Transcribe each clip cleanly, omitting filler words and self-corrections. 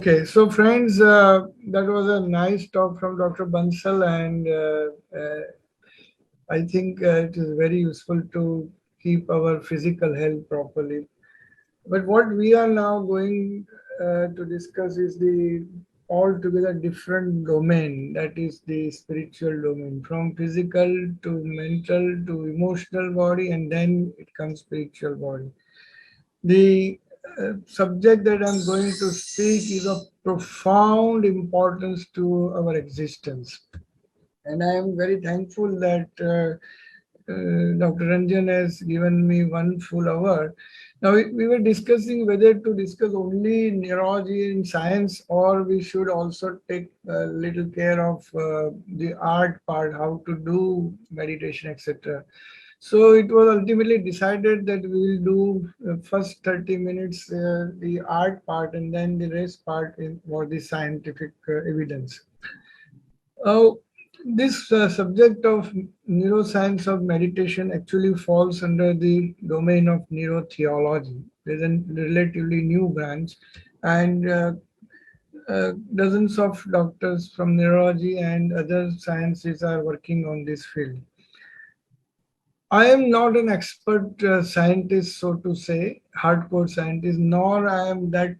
Okay, so friends, that was a nice talk from Dr. Bansal, and I think it is very useful to keep our physical health properly. But what we are now going to discuss is the altogether different domain, that is the spiritual domain, from physical to mental to emotional body, and then it comes spiritual body. The subject that I'm going to speak is of profound importance to our existence. And I am very thankful that Dr. Ranjan has given me 1 full hour. Now, we were discussing whether to discuss only neurology and science, or we should also take a little care of the art part, how to do meditation, etc. So it was ultimately decided that we will do first 30 minutes the art part, and then the rest part is for the scientific evidence. Uh, this subject of neuroscience of meditation actually falls under the domain of neurotheology. There's a relatively new branch, and dozens of doctors from neurology and other sciences are working on this field. I am not an expert scientist, so to say, hardcore scientist, nor I am that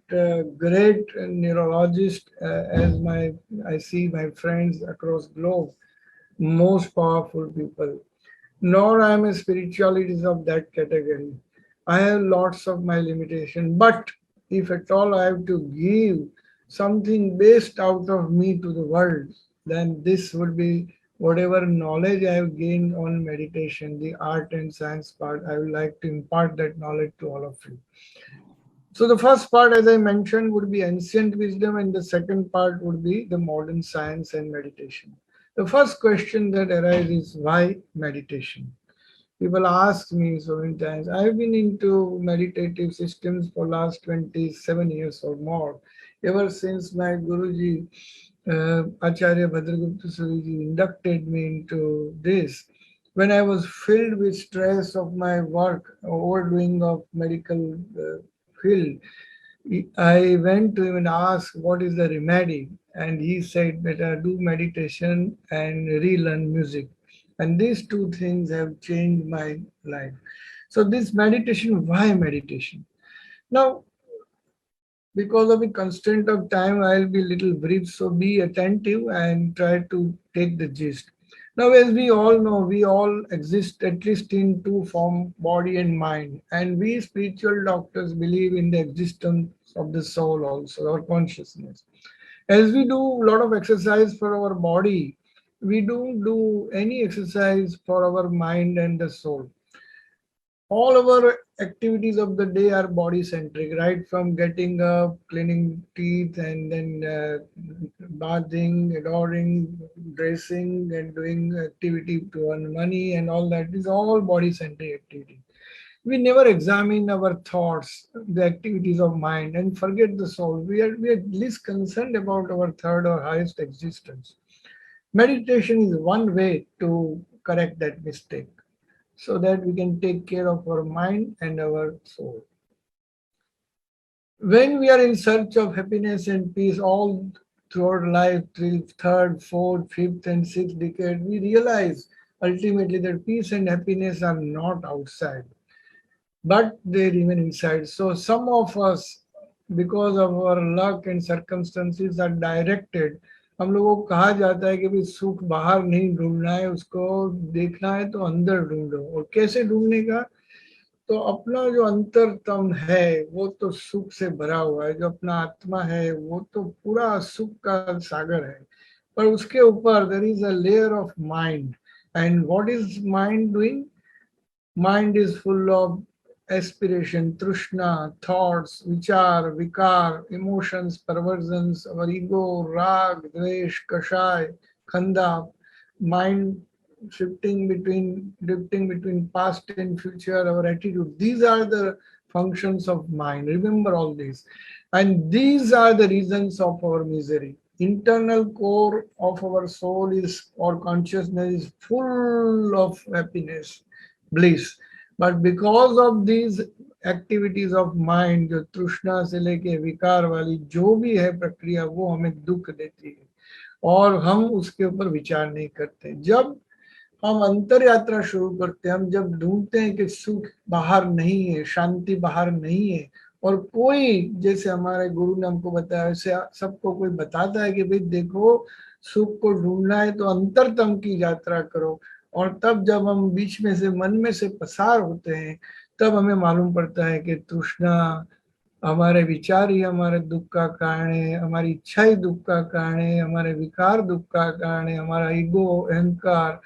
great neurologist as I see my friends across globe, most powerful people. Nor I am a spiritualist of that category. I have lots of my limitation, but if at all I have to give something based out of me to the world, then this would be whatever knowledge I have gained on meditation, the art and science part. I would like to impart that knowledge to all of you. So the first part, as I mentioned, would be ancient wisdom, and the second part would be the modern science and meditation. The first question that arises is why meditation? People ask me so many times. I've been into meditative systems for last 27 years or more, ever since my Guruji, Acharya Bhadragupta Suriji, inducted me into this. When I was filled with stress of my work, overdoing of medical field, I went to him and asked what is the remedy, and he said, better do meditation and relearn music. And these two things have changed my life. So this meditation, why meditation? Now, because of the constraint of time, I'll be little brief, so be attentive and try to take the gist. Now, as we all know, we all exist at least in two forms, body and mind. And we spiritual doctors believe in the existence of the soul also, our consciousness. As we do a lot of exercise for our body, we don't do any exercise for our mind and the soul. All our activities of the day are body centric, right from getting up, cleaning teeth, and then bathing, adoring, dressing, and doing activity to earn money, and all that is all body centric activity. We never examine our thoughts, the activities of mind, and forget the soul. We are least concerned about our third or highest existence. Meditation is one way to correct that mistake, so that we can take care of our mind and our soul. When we are in search of happiness and peace all throughout life, till third, fourth, fifth, and sixth decade, we realize ultimately that peace and happiness are not outside, but they remain inside. So some of us, because of our luck and circumstances, are directed. हम लोगों को कहा जाता है कि भाई सुख बाहर नहीं ढूंढना है, उसको देखना है तो अंदर ढूंढो. और कैसे ढूंढने का? तो अपना जो अंतरतम है वो तो सुख से भरा हुआ है, जो अपना आत्मा है वो तो पूरा सुख का सागर है, पर उसके ऊपर there is a layer of mind. And what is mind doing? Mind is full of aspiration, trishna, thoughts, vichar, vikar, emotions, perversions, our ego, rag, dvesh, kashai, khanda, mind drifting between past and future, our attitude. These are the functions of mind. Remember all these. And these are the reasons of our misery. Internal core of our soul is, or consciousness is full of happiness, bliss. But because of these activities of mind, जो तृष्णा से लेके विकार वाली जो भी है प्रक्रिया, वो हमें दुख देती है और हम उसके ऊपर विचार नहीं करते। जब हम अंतर यात्रा शुरू करते हैं, हम जब ढूंढते हैं कि सुख बाहर नहीं है, शांति बाहर नहीं है, और कोई, जैसे हमारे गुरु ने हमको बताया वैसे सबको कोई बताता है कि भाई देखो, सुख को ढूंढना है तो अंतरतम की यात्रा करो, और तब जब हम बीच में से मन में से पसार होते हैं, तब हमें मालूम पड़ता है कि तृष्णा, हमारे विचार ही हमारे दुख का कारण है, हमारी इच्छा ही दुख का कारण है, हमारे विकार दुख का कारण है, हमारा ईगो, अहंकार,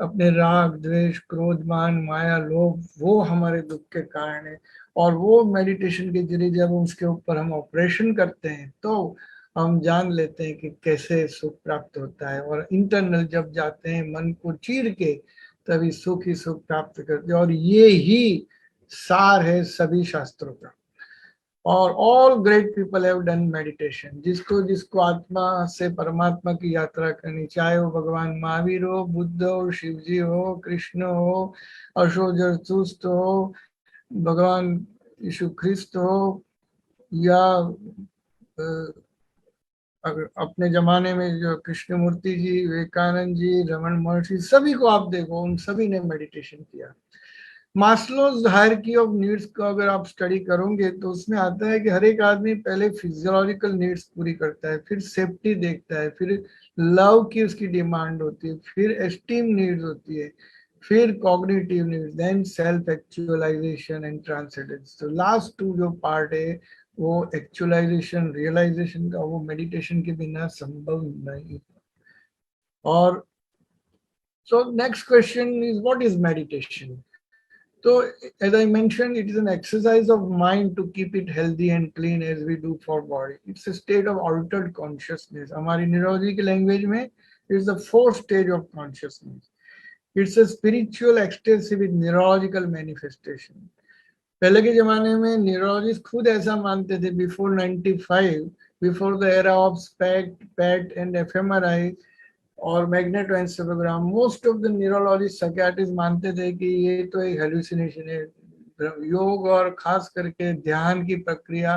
अपने राग द्वेष क्रोध मान माया लोभ, वो हमारे दुख के कारण है। और वो मेडिटेशन के जरिए जब उसके ऊपर हम ऑपरेशन करते हैं तो हम जान लेते हैं कि कैसे सुख प्राप्त होता है, और इंटरनल जब जाते हैं मन को चीर के, तभी सुख ही सुख प्राप्त करते हैं। और ये ही सार है सभी शास्त्रों का। और all great people have done meditation. जिसको जिसको आत्मा से परमात्मा की यात्रा करनी, चाहे वो भगवान महावीर हो, बुद्ध हो, शिव जी हो, कृष्ण हो, अशोक जरतुस्त हो, भगवान यीशु ख्रिस्त हो, या अगर अपने जमाने में जो कृष्णमूर्ति जी, विवेकानंद जी, रमन महर्षि, सभी को आप देखो, उन सभी ने मेडिटेशन किया। मास्लोज हायरार्की ऑफ नीड्स को अगर आप स्टडी करोगे तो उसमें आता है कि हर एक आदमी पहले फिजियोलॉजिकल नीड्स पूरी करता है, फिर सेफ्टी देखता है, फिर लव की उसकी डिमांड होती है, फिर एस्टीम नीड्स होती है, फिर cognitive needs, then self actualization and transcendence. तो लास्ट टू जो पार्ट है वो एक्चुअलाइजेशन, रियलाइजेशन का, वो मेडिटेशन के बिना संभव नहीं। और so next question is what is meditation? So, as I mentioned, it is an exercise of mind to keep it healthy and clean as we do for body. It's a state of altered consciousness. हमारी neurology की language में it's the fourth stage of consciousness. It's a spiritual ecstasy with neurological manifestation. पहले के जमाने में neurologist खुद ऐसा मानते थे, before 95, before the era of SPECT, PET and fMRI और magnetoencephalogram, most of the neurologist psychiatrist मानते थे कि ये तो एक हेलुसिनेशन है। योग और खास करके ध्यान की प्रक्रिया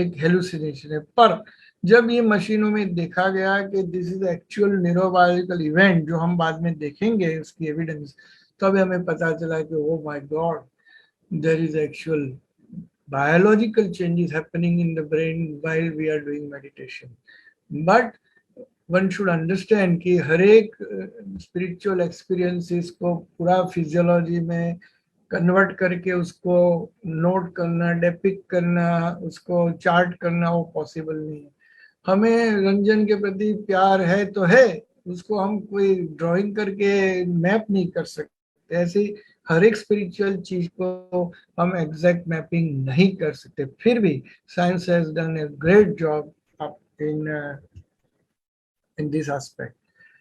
एक हेलुसिनेशन है। पर जब ये मशीनों में देखा गया कि this is actual neurobiological event, जो हम बाद में देखेंगे उसकी एविडेंस, तब हमें पता चला कि oh my God, there is actual biological changes happening in the brain while we are doing meditation. But one should understand कि हर एक स्पिरिचुअल एक्सपीरियंसेस को पूरा फिजियोलॉजी में कन्वर्ट करके उसको नोट करना, डेपिक करना, उसको चार्ट करना, वो पॉसिबल नहीं है। हमें रंजन के प्रति प्यार है तो है, उसको हम कोई ड्राइंग करके मैप नहीं कर सकते। ऐसे हर एक स्पिरिचुअल चीज को हम एग्जैक्ट मैपिंग नहीं कर सकते। फिर भी science has done a great job in this aspect.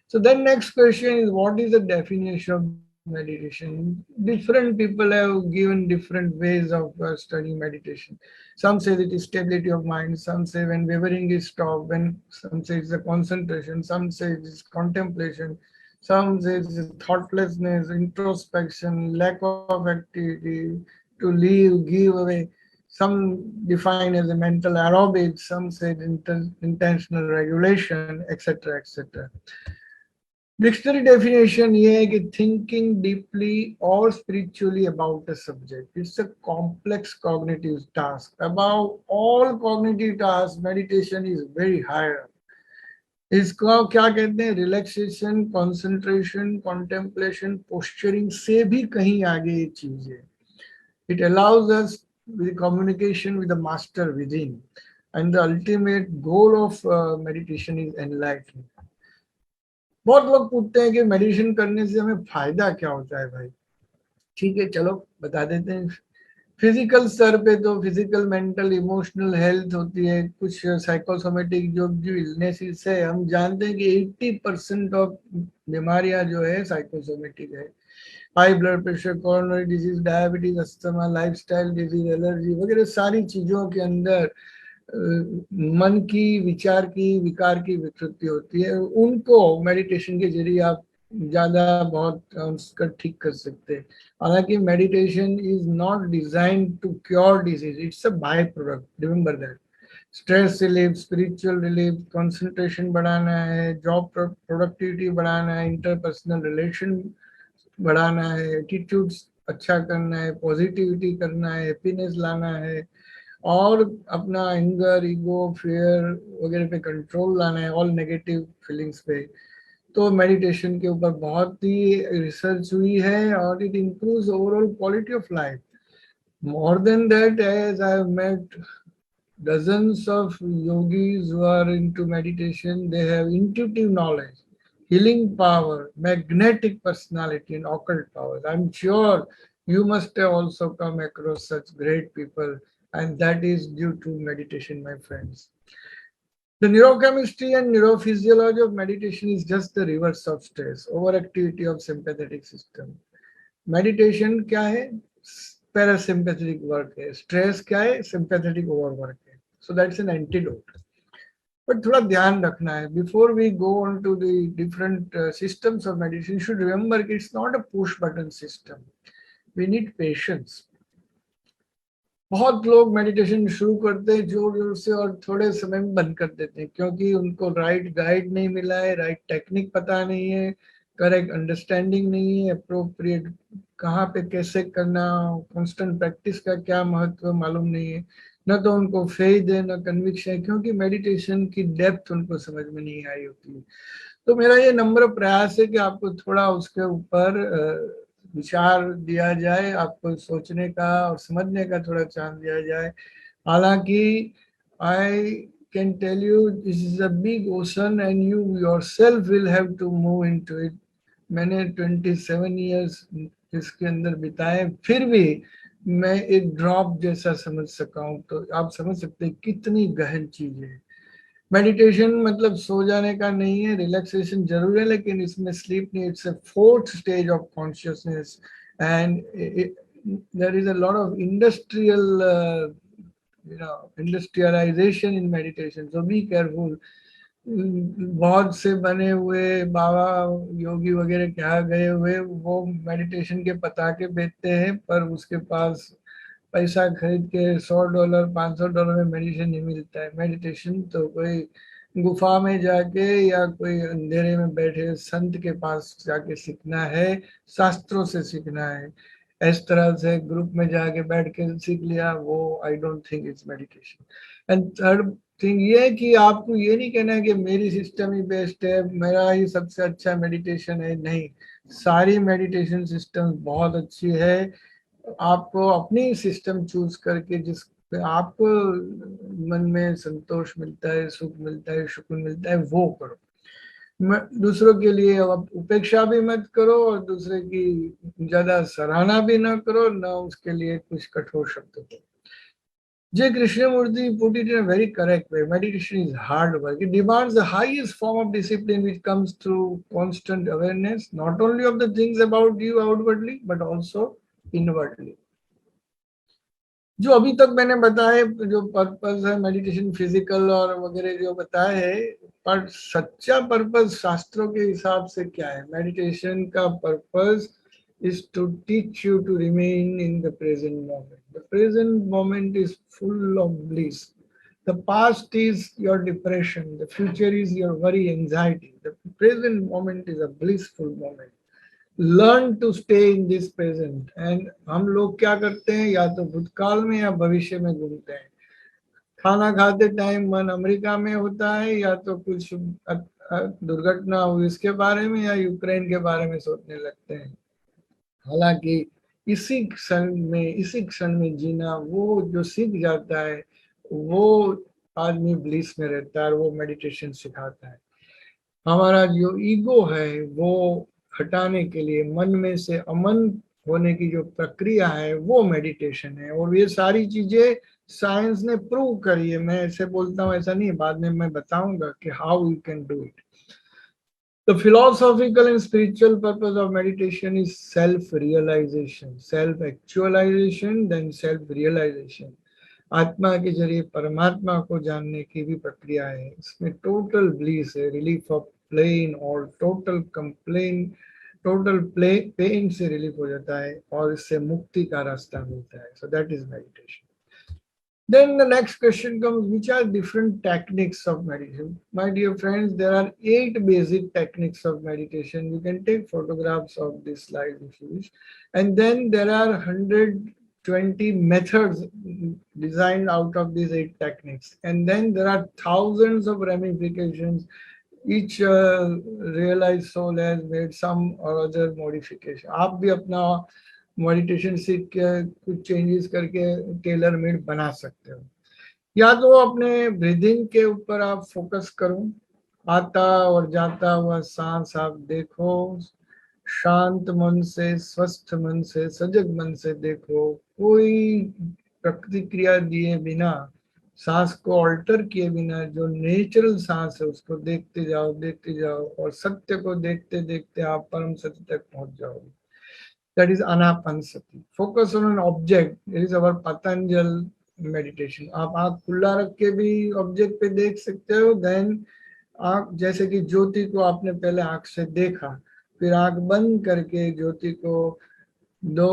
So then next question is, what is the definition of meditation? Different people have given different ways of studying meditation. Some say it is stability of mind, some say when wavering is stopped, when some say it's a concentration, some say it is contemplation, some say it is thoughtlessness, introspection, lack of activity, to leave, give away. Some define as a mental aerobics, some say intentional regulation, etc., etc. Dictionary definition ये है कि thinking deeply और spiritually about a subject, it's a complex cognitive task. About all cognitive task meditation is very higher. इसको क्या कहते हैं? Relaxation, concentration, contemplation, posturing से भी कहीं आगे ये चीज है। It allows us with communication with the master within, and the ultimate goal of meditation is enlightenment. बहुत लोग पूछते हैं कि मेडिटेशन करने से हमें फायदा क्या होता है भाई। ठीक है, चलो बता देते हैं। फिजिकल स्तर पे तो फिजिकल, मेंटल, इमोशनल हेल्थ होती है। कुछ साइकोसोमेटिक जो इलनेसेस है, हम जानते हैं कि 80% ऑफ बीमारियां जो है साइकोसोमेटिक है। High blood pressure, coronary disease, diabetes, asthma, lifestyle disease, allergy वगैरह सारी चीजों के अंदर मन की, विचार की, विकार की विकृति होती है। उनको मेडिटेशन के जरिए आप ज़्यादा बहुत उसका ठीक कर सकते हैं। हालांकि meditation is not design to cure disease, it's a by product, remember that. Stress relief, spiritual relief, concentration बढ़ाना है, जॉब प्रोडक्टिविटी बढ़ाना है, इंटरपर्सनल रिलेशन बढ़ाना है, एटीट्यूड्स अच्छा करना है, पॉजिटिविटी करना है, हैप्पीनेस लाना है, और अपना एंगर, ईगो, फियर वगैरह पे कंट्रोल लाना है, ऑल नेगेटिव फीलिंग्स पे। तो मेडिटेशन के ऊपर बहुत ही रिसर्च हुई है और it improves overall quality of life. More than that, as I have met dozens of yogis who are into meditation, they have intuitive knowledge, healing power, magnetic personality, and occult powers. I'm sure you must have also come across such great people, and that is due to meditation, my friends. The neurochemistry and neurophysiology of meditation is just the reverse of stress, overactivity of sympathetic system. Meditation क्या है? Parasympathetic work है. Stress क्या है? Sympathetic overwork है. So that's an antidote. But थोड़ा ध्यान रखना है before we go on to the different systems of meditation. Should remember कि it's not a push button system. We need patience. बहुत लोग मेडिटेशन शुरू करते हैं जोर जोर से और थोड़े समय में बंद कर देते हैं, क्योंकि उनको राइट गाइड नहीं मिला है, राइट टेक्निक पता नहीं है, करेक्ट अंडरस्टैंडिंग नहीं है, अप्रोप्रिएट कहाँ पे कैसे करना, कांस्टेंट प्रैक्टिस का क्या महत्व मालूम नहीं है, न तो उनको फेथ है न कन्विक्शन है, क्योंकि मेडिटेशन की डेप्थ उनको समझ में नहीं आई होती है. तो मेरा ये नम्र प्रयास है कि आपको थोड़ा उसके ऊपर विचार दिया जाए, आपको सोचने का और समझने का थोड़ा चांस दिया जाए. हालांकि I can tell you this is a big ocean and you yourself will have to move into it. मैंने 27 ईयर्स इसके अंदर बिताए, फिर भी मैं एक ड्रॉप जैसा समझ सका हूँ. तो आप समझ सकते हैं कितनी गहन चीज है. मेडिटेशन मतलब सो जाने का नहीं है, रिलैक्सेशन जरूर है, लेकिन इसमें स्लीप नहीं. It's a fourth stage of consciousness and there is a lot of industrialization in meditation, so be careful. बहुत से बने हुए बाबा योगी वगैरह क्या गए हुए, वो मेडिटेशन के पताके बेचते हैं, पर उसके पास पैसा खरीद के $100 $500 में मेडिटेशन नहीं मिलता है. मेडिटेशन तो कोई गुफा में जाके या कोई अंधेरे में बैठे संत के पास जाके सीखना है, शास्त्रों से सीखना है. इस तरह से ग्रुप में जाके बैठ के सीख लिया, वो I don't think it's meditation. And third thing ये है कि आपको ये नहीं कहना है कि मेरी सिस्टम ही बेस्ट है, मेरा ही सबसे अच्छा मेडिटेशन है. नहीं, सारी मेडिटेशन सिस्टम बहुत अच्छी है. आपको अपनी सिस्टम चूज करके जिस पे आपको मन में संतोष मिलता है, सुख मिलता है, सुकून मिलता है, वो करो. दूसरों के लिए अब उपेक्षा भी मत करो और दूसरे की ज्यादा सराहना भी ना करो, ना उसके लिए कुछ कठोर शब्द करो. J. Krishnamurti put it in a very correct way. Meditation is hard work. It demands the highest form of discipline, which comes through constant awareness, not only of the things about you outwardly, but also inwardly. जो अभी तक मैंने बताए, जो purpose है meditation, physical और वगैरह जो बताए है, पर सच्चा पर्पस शास्त्रों के हिसाब से क्या है? मेडिटेशन का purpose is to teach you to remain in the present moment. The present moment is full of bliss. The past is your depression. The future is your worry, anxiety. The present moment is a blissful moment. Learn to stay in this present. And हम लोग क्या करते हैं, या तो भूतकाल में या भविष्य में घूमते हैं. खाना खाते टाइम मन अमेरिका में होता है, या तो कुछ दुर्घटना हुई इसके बारे में, या यूक्रेन के बारे में सोचने लगते हैं. हालांकि इसी क्षण में जीना, वो जो सीख जाता है वो आदमी ब्लिस में रहता है, और वो मेडिटेशन सिखाता है. हमारा जो ईगो है वो हटाने के लिए मन में से अमन होने की जो प्रक्रिया है वो मेडिटेशन है. और ये सारी चीजें साइंस ने प्रूव करी है. मैं ऐसे बोलता हूँ ऐसा नहीं, बाद में मैं बताऊंगा कि how you can do it. The philosophical and spiritual purpose of meditation is self-realization, self-actualization, then self-realization. आत्मा के जरिए परमात्मा को जानने की भी प्रक्रिया है. इसमें टोटल ब्लीस है, रिलीफ ऑफ कंप्लेन और टोटल कंप्लेन टोटल पेन से रिलीफ हो जाता है और इससे मुक्ति का रास्ता मिलता है. So that is meditation. Then the next question comes, which are different techniques of meditation? My dear friends, there are 8 basic techniques of meditation. You can take photographs of this slide if you wish. And then there are 120 methods designed out of these 8 techniques. And then there are thousands of ramifications. Each realized soul has made some or other modification. आप भी अपना meditation सीख के कुछ changes करके tailor made बना सकते हो. या तो अपने ब्रीदिंग के ऊपर आप फोकस करो, आता और जाता हुआ सांस आप देखो, शांत मन से, स्वस्थ मन से, सजग मन से देखो, कोई प्रतिक्रिया दिए बिना, सांस को अल्टर किए बिना, जो नेचुरल सांस है उसको देखते जाओ और सत्य को देखते देखते आप परम सत्य तक पहुंच जाओगे. That is anapansati. Focus on an object. It is our Patanjal meditation. आप आँख खुला रख के भी ऑब्जेक्ट पे देख सकते हो. देन आँख, जैसे कि ज्योति को आपने पहले आँख से देखा, फिर आँख बंद करके ज्योति को दो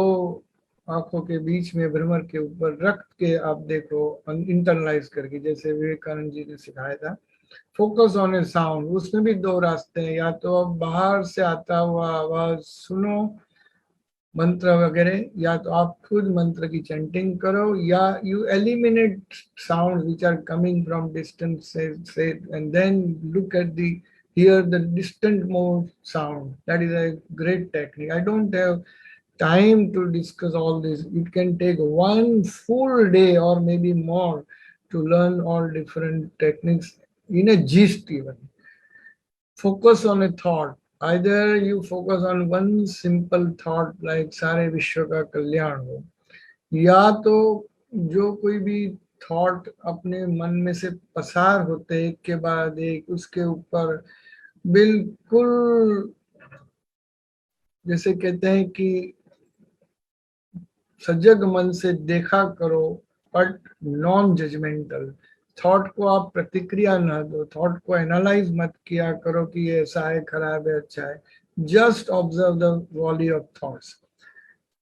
आंखों के बीच में भ्रमर के ऊपर रख के आप देखो, इंटरनलाइज करके, जैसे विवेकानंद जी ने सिखाया था. Focus on A sound. उसमें भी 2 रास्ते हैं. या तो आप बाहर से आता हुआ आवाज सुनो, मंत्र वगैरह, या तो आप खुद मंत्र की चैंटिंग करो, या you eliminate sound which are coming from distance से and then look at the hear the distant more sound. That is a great technique. I don't have time to discuss all this. It can take 1 full day or maybe more to learn all different techniques in a gist even. Focus on a thought. Either you focus on one simple thought like सारे विश्व का कल्याण हो, या तो जो कोई भी thought अपने मन में से पसार होते एक के बाद एक, उसके ऊपर बिल्कुल जैसे कहते हैं कि सजग मन से देखा करो, बट नॉन जजमेंटल. थॉट को आप प्रतिक्रिया न दो, थॉट को एनालाइज मत किया करो कि ये ऐसा है, खराब है, अच्छा है. Just observe the volley of thoughts.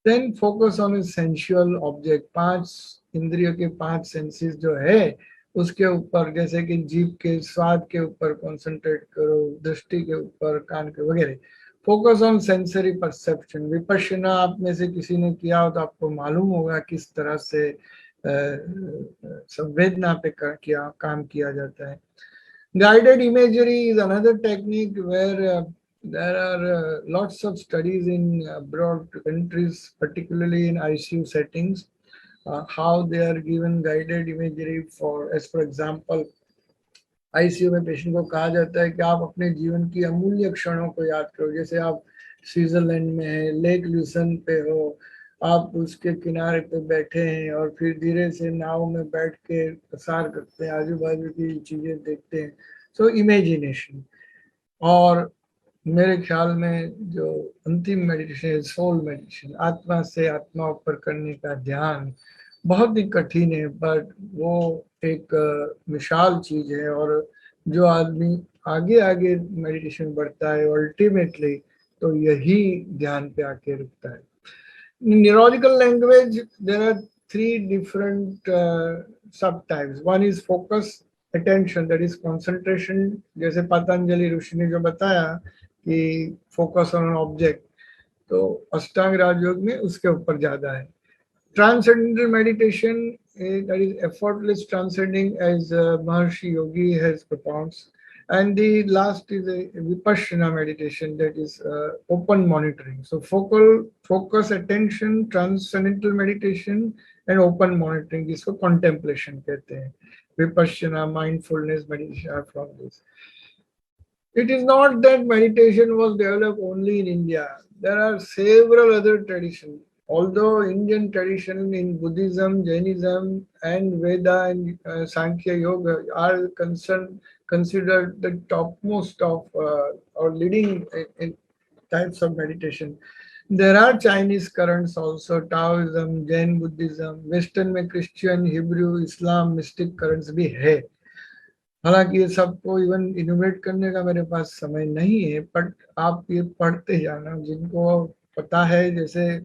Then focus on a sensual object. 5 इंद्रियों के 5 सेंसेस जो है उसके ऊपर, जैसे कि जीभ के स्वाद के ऊपर कंसंट्रेट करो, दृष्टि के ऊपर, कान के वगैरह. Focus on sensory perception. Vipassana आप में से किसी ने किया हो तो आपको मालूम होगा किस तरह से संवेदना पे काम किया जाता है. Guided imagery is another technique where there are lots of studies in abroad countries, particularly in ICU settings, how they are given guided imagery for, as for example, ICU में पेशेंट को कहा जाता है कि आप अपने जीवन की अमूल्य क्षणों को याद करो. जैसे आप स्विट्जरलैंड में हैं, लेक ल्यूसन पे हो, आप उसके किनारे पे बैठे हैं और फिर धीरे से नाव में बैठ के पसार करते हैं, आजू बाजू की चीजें देखते हैं. सो इमेजिनेशन. और मेरे ख्याल में जो अंतिम मेडिटेशन है सोल मेडिटेशन, आत्मा से आत्मा ऊपर करने का ध्यान, बहुत ही कठिन है, बट वो एक विशाल चीज है. और जो आदमी आगे आगे मेडिटेशन बढ़ता है अल्टीमेटली तो यही ध्यान पे आके रुकता है. Neurological language, there are 3 different subtypes. One is focus, attention, that is concentration. जैसे पतंजलि ऋषि ने जो बताया कि focus on an object, तो अष्टांग राजयोग में उसके ऊपर ज्यादा है. Transcendental meditation, that is effortless transcending, as Maharshi Yogi has propounded. And the last is a vipassana meditation, that is open monitoring. So focus, attention, transcendental meditation, and open monitoring. This for contemplation कहते हैं. Vipassana, mindfulness meditation are from this. It is not that meditation was developed only in India. There are several other traditions. Although Indian tradition in Buddhism, Jainism, and Veda and Sankhya Yoga are considered the topmost of or leading in types of meditation, there are Chinese currents also, Taoism, Jain Buddhism, Western में Christian, Hebrew, Islam, mystic currents भी है. हालांकि ये सबको even innovate करने का मेरे पास समय नहीं है, बट आप ये पढ़ते जाना, जिनको पता है, जैसे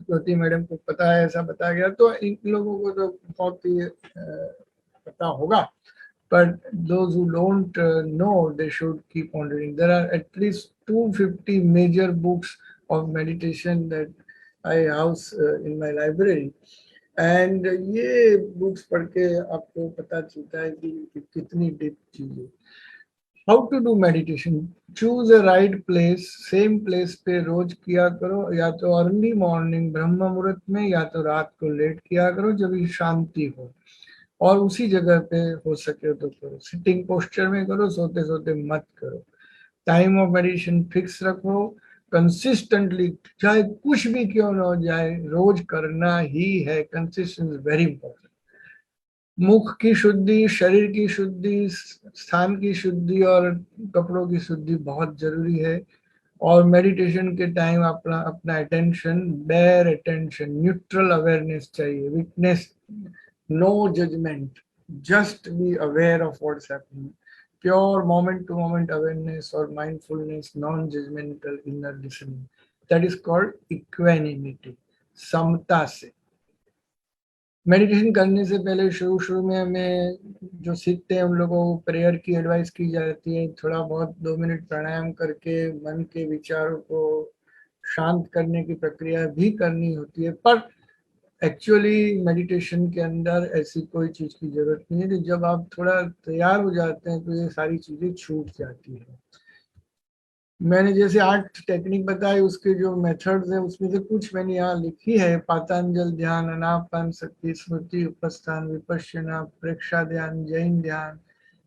ज्योति मैडम को पता है ऐसा बताया गया, तो इन लोगों को तो बहुत ही पता होगा, but those who don't know, they should keep on reading. There are at least 250 major books of meditation that I house in my library. And ये बुक्स पढ़ के आपको पता चलता है कि कितनी डीप चीज है. How to do meditation. Choose a right place. Same place पे रोज किया करो, या तो अर्ली मॉर्निंग ब्रह्म मुहूर्त में, या तो रात को लेट किया करो जब भी शांति हो, और उसी जगह पे हो सके तो करो. सिटिंग पोस्चर में करो, सोते सोते मत करो. टाइम ऑफ मेडिटेशन फिक्स रखो. कंसिस्टेंटली, चाहे कुछ भी क्यों ना हो जाए, रोज करना ही है. Consistency very important. मुख की शुद्धि, शरीर की शुद्धि, स्थान की शुद्धि और कपड़ों की शुद्धि बहुत जरूरी है. और मेडिटेशन के टाइम अपना अपना attention, bare attention, neutral awareness चाहिए. Witness, no judgement, just be aware of what's happening. Pure moment to moment awareness और mindfulness, non judgemental inner listening. That is called equanimity. समता से मेडिटेशन करने से पहले शुरू शुरू में हमें जो सीखते हैं उन लोगों को प्रेयर की एडवाइस की जाती है. थोड़ा बहुत 2 मिनट प्राणायाम करके मन के विचारों को शांत करने की प्रक्रिया भी करनी होती है. पर एक्चुअली मेडिटेशन के अंदर ऐसी कोई चीज की जरूरत नहीं है. तो जब आप थोड़ा तैयार हो जाते हैं तो ये सारी चीजें छूट जाती है. मैंने जैसे 8 टेक्निक बताई, उसके जो मेथड्स है उसमें से कुछ मैंने यहाँ लिखी है. पातंजल ध्यान, अनापान शक्ति, स्मृति, उपस्थान, विपश्यना, प्रेक्षा ध्यान, जैन ध्यान,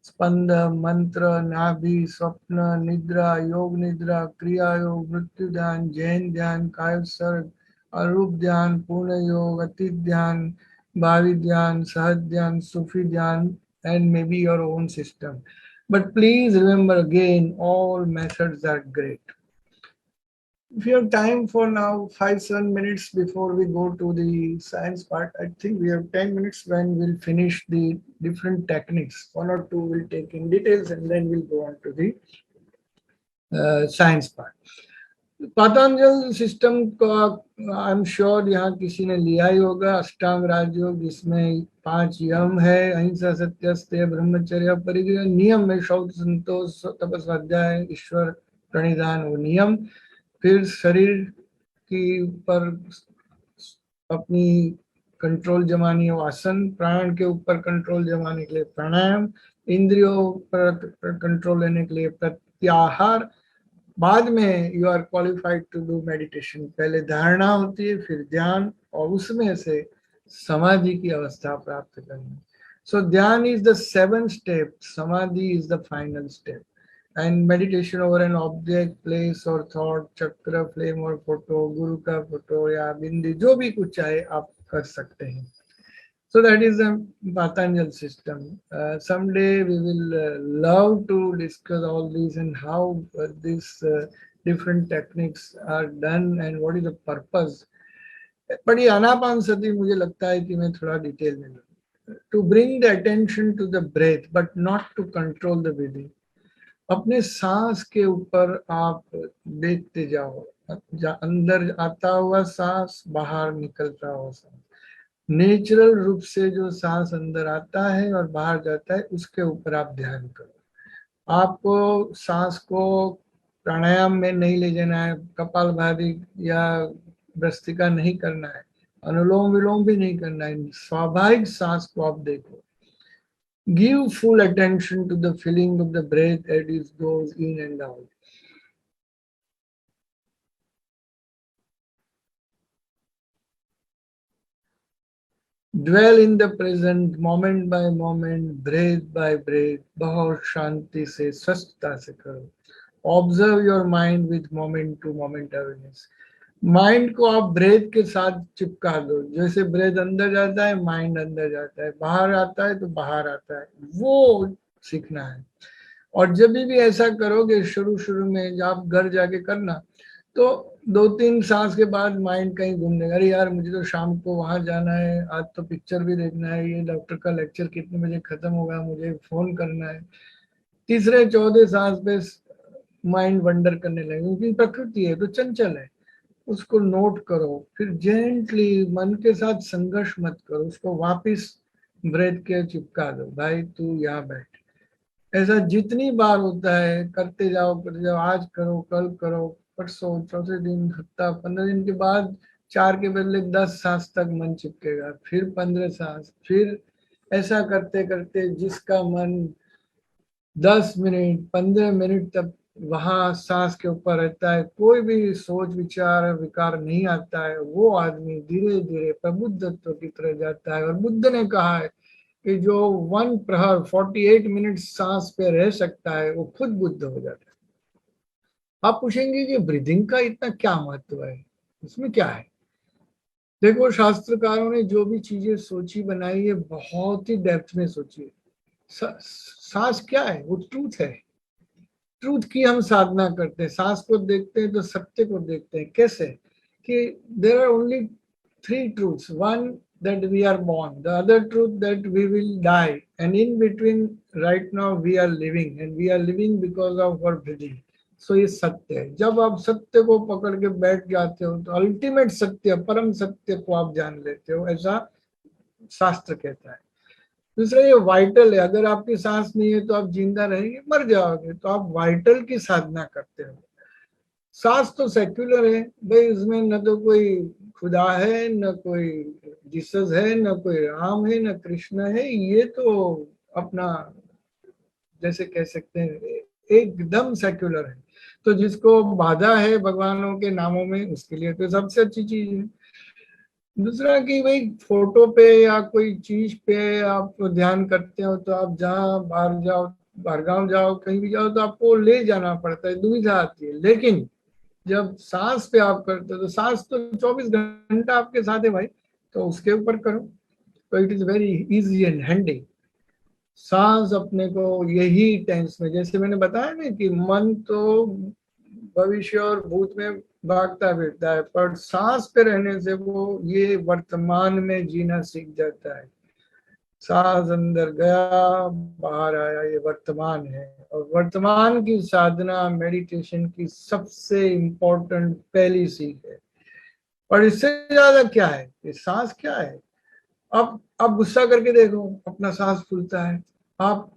स्पंद, मंत्र, नाभि, स्वप्न, निद्रा, योग निद्रा, क्रिया योग, मृत्यु ध्यान, जैन ध्यान, कायोत्सर्ग, अरूप ध्यान, पूर्ण योग, अतीत ध्यान, भावी ध्यान, सहज ध्यान, सूफी ध्यान, and maybe your own system. But please remember again, all methods are great. If you have time for now, 5-7 minutes before we go to the science part, I think we have 10 minutes when we'll finish the different techniques. 1 or 2 we'll take in details, and then we'll go on to the science part. Patanjal system का I am sure यहाँ किसी ने लिया ही होगा. अष्टांग राजयोग, जिसमें 5 यम है. अहिंसा, सत्य, स्तेय, ब्रह्मचर्य, परिग्रह. नियम में शौच, संतोष, तपस, स्वाध्याय, ईश्वर प्रणिधान, वो नियम. फिर शरीर की ऊपर अपनी कंट्रोल जमानी हो, आसन. प्राण के ऊपर कंट्रोल जमाने के लिए प्राणायाम. इंद्रियों पर कंट्रोल लेने के लिए प्रत्याहार. बाद में you are qualified to do meditation. पहले धारणा होती है, फिर ध्यान, और उसमें से समाधि की अवस्था प्राप्त करना. सो ध्यान इज द 7th स्टेप, समाधि is the final step. And meditation over an object, place और थॉट, चक्र, फ्लेम और फोटो, गुरु का फोटो या बिंदी, जो भी कुछ चाहे आप कर सकते हैं. So that is the Patanjal system. Someday we will love to discuss all these and how these different techniques are done and what is the purpose. But ये आनापान सति मुझे लगता है कि मैं थोड़ा डिटेल में लूँ. To bring the attention to the breath, but not to control the breathing. अपने सांस के ऊपर आप देखते जाओ. अंदर आता हुआ सांस, बाहर निकलता हुआ सांस. नेचुरल रूप से जो सांस अंदर आता है और बाहर जाता है, उसके ऊपर आप ध्यान करो. आपको सांस को प्राणायाम में नहीं ले जाना है. कपालभाति या भ्रस्त्रिका नहीं करना है. अनुलोम विलोम भी नहीं करना है. स्वाभाविक सांस को आप देखो. Give full attention to the feeling of the breath as it goes in and out. Dwell in the present, moment by moment, breath by breath. बहुत शांति से, स्वस्थता से करो. Observe your mind with moment to moment awareness. Mind को आप breath के साथ चिपका दो. जैसे ब्रेथ अंदर जाता है, माइंड अंदर जाता है. बाहर आता है तो बाहर आता है. वो सीखना है. और जब भी ऐसा करोगे, शुरू शुरू में जब आप घर जाके करना, तो 2-3 सांस के बाद माइंड कहीं घूमने, अरे यार मुझे तो शाम को वहां जाना है, आज तो पिक्चर भी देखना है, ये डॉक्टर का लेक्चर कितने बजे खत्म होगा, मुझे फोन करना है। तीसरे चौथे सांस पे माइंड वंडर करने लगे, क्योंकि प्रकृति है तो चंचल है। उसको नोट करो, फिर जेंटली मन के साथ संघर्ष मत करो, उसको वापस ब्रेथ के चिपका दो, भाई तू यहाँ बैठ। ऐसा जितनी बार होता है करते जाओ, आज करो, कल करो, परसों, चौथे दिन, हफ्ता, 15 दिन के बाद 4 के बदले 10 सांस तक मन चिपकेगा, फिर 15 सांस, फिर ऐसा करते करते जिसका मन 10 मिनट 15 मिनट तक वहां सांस के ऊपर रहता है, कोई भी सोच विचार विकार नहीं आता है, वो आदमी धीरे धीरे प्रबुद्धत्व की तरह जाता है। और बुद्ध ने कहा है कि जो 1 प्रहर 48 मिनट सांस पे रह सकता है वो खुद बुद्ध हो जाता है। आप पूछेंगे कि ब्रीदिंग का इतना क्या महत्व है, इसमें क्या है? देखो, शास्त्रकारों ने जो भी चीजें सोची बनाई है बहुत ही डेप्थ में सोची है। सांस क्या है? वो ट्रूथ है। ट्रूथ की हम साधना करते हैं, सांस को देखते हैं तो सत्य को देखते हैं। कैसे? कि there are only 3 truths. One, that we are born. The other truth, that we will die. And in between, right now we are living, and we are living because of our breathing. So ये सत्य है। जब आप सत्य को पकड़ के बैठ जाते हो तो अल्टीमेट सत्य, परम सत्य को आप जान लेते हो, ऐसा शास्त्र कहता है। दूसरा, ये वाइटल है। अगर आपकी सांस नहीं है तो आप जिंदा रहेंगे, मर जाओगे। तो आप वाइटल की साधना करते हो। सांस तो सेक्युलर है भाई, उसमें न तो कोई खुदा है, न कोई जीसस है, न कोई राम है, न कृष्ण है। ये तो अपना, जैसे कह सकते हैं, एकदम सेक्युलर है। तो जिसको बाधा है भगवानों के नामों में, उसके लिए तो सबसे अच्छी चीज है। दूसरा कि भाई फोटो पे या कोई चीज पे आप ध्यान करते हो तो आप जहाँ बाहर जाओ, बाहर गाँव जाओ, कहीं भी जाओ तो आपको ले जाना पड़ता है, दुविधा आती है। लेकिन जब सांस पे आप करते हो तो सांस तो 24 घंटा आपके साथ है भाई, तो उसके ऊपर करो। तो it is very easy and handy. सांस अपने को यही टेंस में, जैसे मैंने बताया ना कि मन तो भविष्य और भूत में भागता फिरता है, पर सांस पे रहने से वो ये वर्तमान में जीना सीख जाता है। सांस अंदर गया, बाहर आया, ये वर्तमान है। और वर्तमान की साधना मेडिटेशन की सबसे इम्पोर्टेंट पहली सीख है। और इससे ज्यादा क्या है? ये सांस क्या है? अब आप गुस्सा करके देखो, अपना सांस फूलता है। आप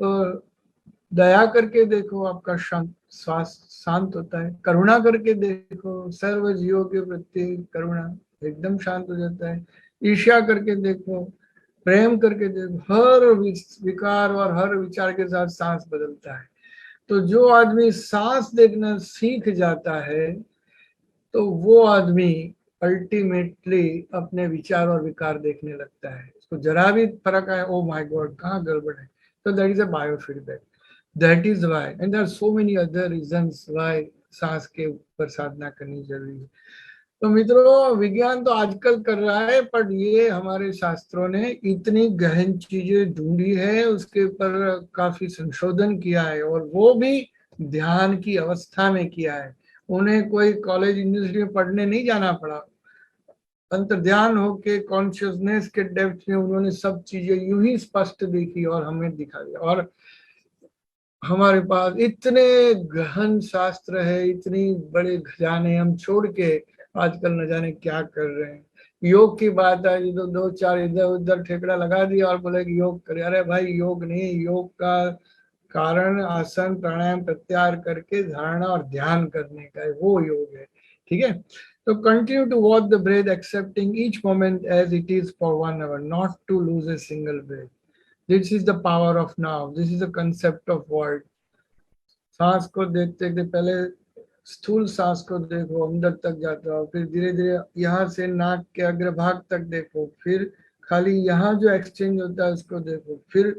दया करके देखो, आपका श्वास शांत होता है। करुणा करके देखो, सर्व जीवों के प्रति करुणा, एकदम शांत हो जाता है। ईर्ष्या करके देखो, प्रेम करके देखो, हर विकार और हर विचार के साथ सांस बदलता है। तो जो आदमी सांस देखना सीख जाता है तो वो आदमी अल्टीमेटली अपने विचार और विकार देखने लगता है। उसको जरा भी फर्क आए, ओ माय गॉड कहाँ गड़बड़ है, तो that is a biofeedback. That is why, and there are so many other reasons why सांस के ऊपर साधना करनी जरूरी है। तो मित्रों, विज्ञान तो आजकल कर रहा है, पर ये हमारे शास्त्रों ने इतनी गहन चीजें ढूंढी है, उसके ऊपर काफी संशोधन किया है, और वो भी ध्यान की अवस्था में किया है। उन्हें कोई कॉलेज यूनिवर्सिटी में पढ़ने नहीं जाना पड़ा। अंतर्ध्यान होके कॉन्शियसनेस के डेप्थ में उन्होंने सब चीजें यूं ही स्पष्ट देखी और हमें दिखा दिया। और हमारे पास इतने गहन शास्त्र है, इतनी बड़े खजाने हम छोड़ के आजकल न जाने क्या कर रहे हैं। योग की बात आई तो 2-4 इधर उधर ठेकड़ा लगा दिया और बोले कि योग करे। अरे भाई, योग नहीं, योग का कारण आसन प्राणायाम प्रत्याहार करके धारणा और ध्यान करने का है, वो योग है। ठीक है। तो continue to watch the breath, accepting each moment as it is for 1 hour, not to lose a single breath. This is the power of now, this is the concept of word. सांस को देखते देखते पहले स्थूल सांस को देखो, अंदर तक जाता हो, फिर धीरे धीरे यहाँ से नाक के अग्रभाग तक देखो, फिर खाली यहाँ जो एक्सचेंज होता है उसको देखो, फिर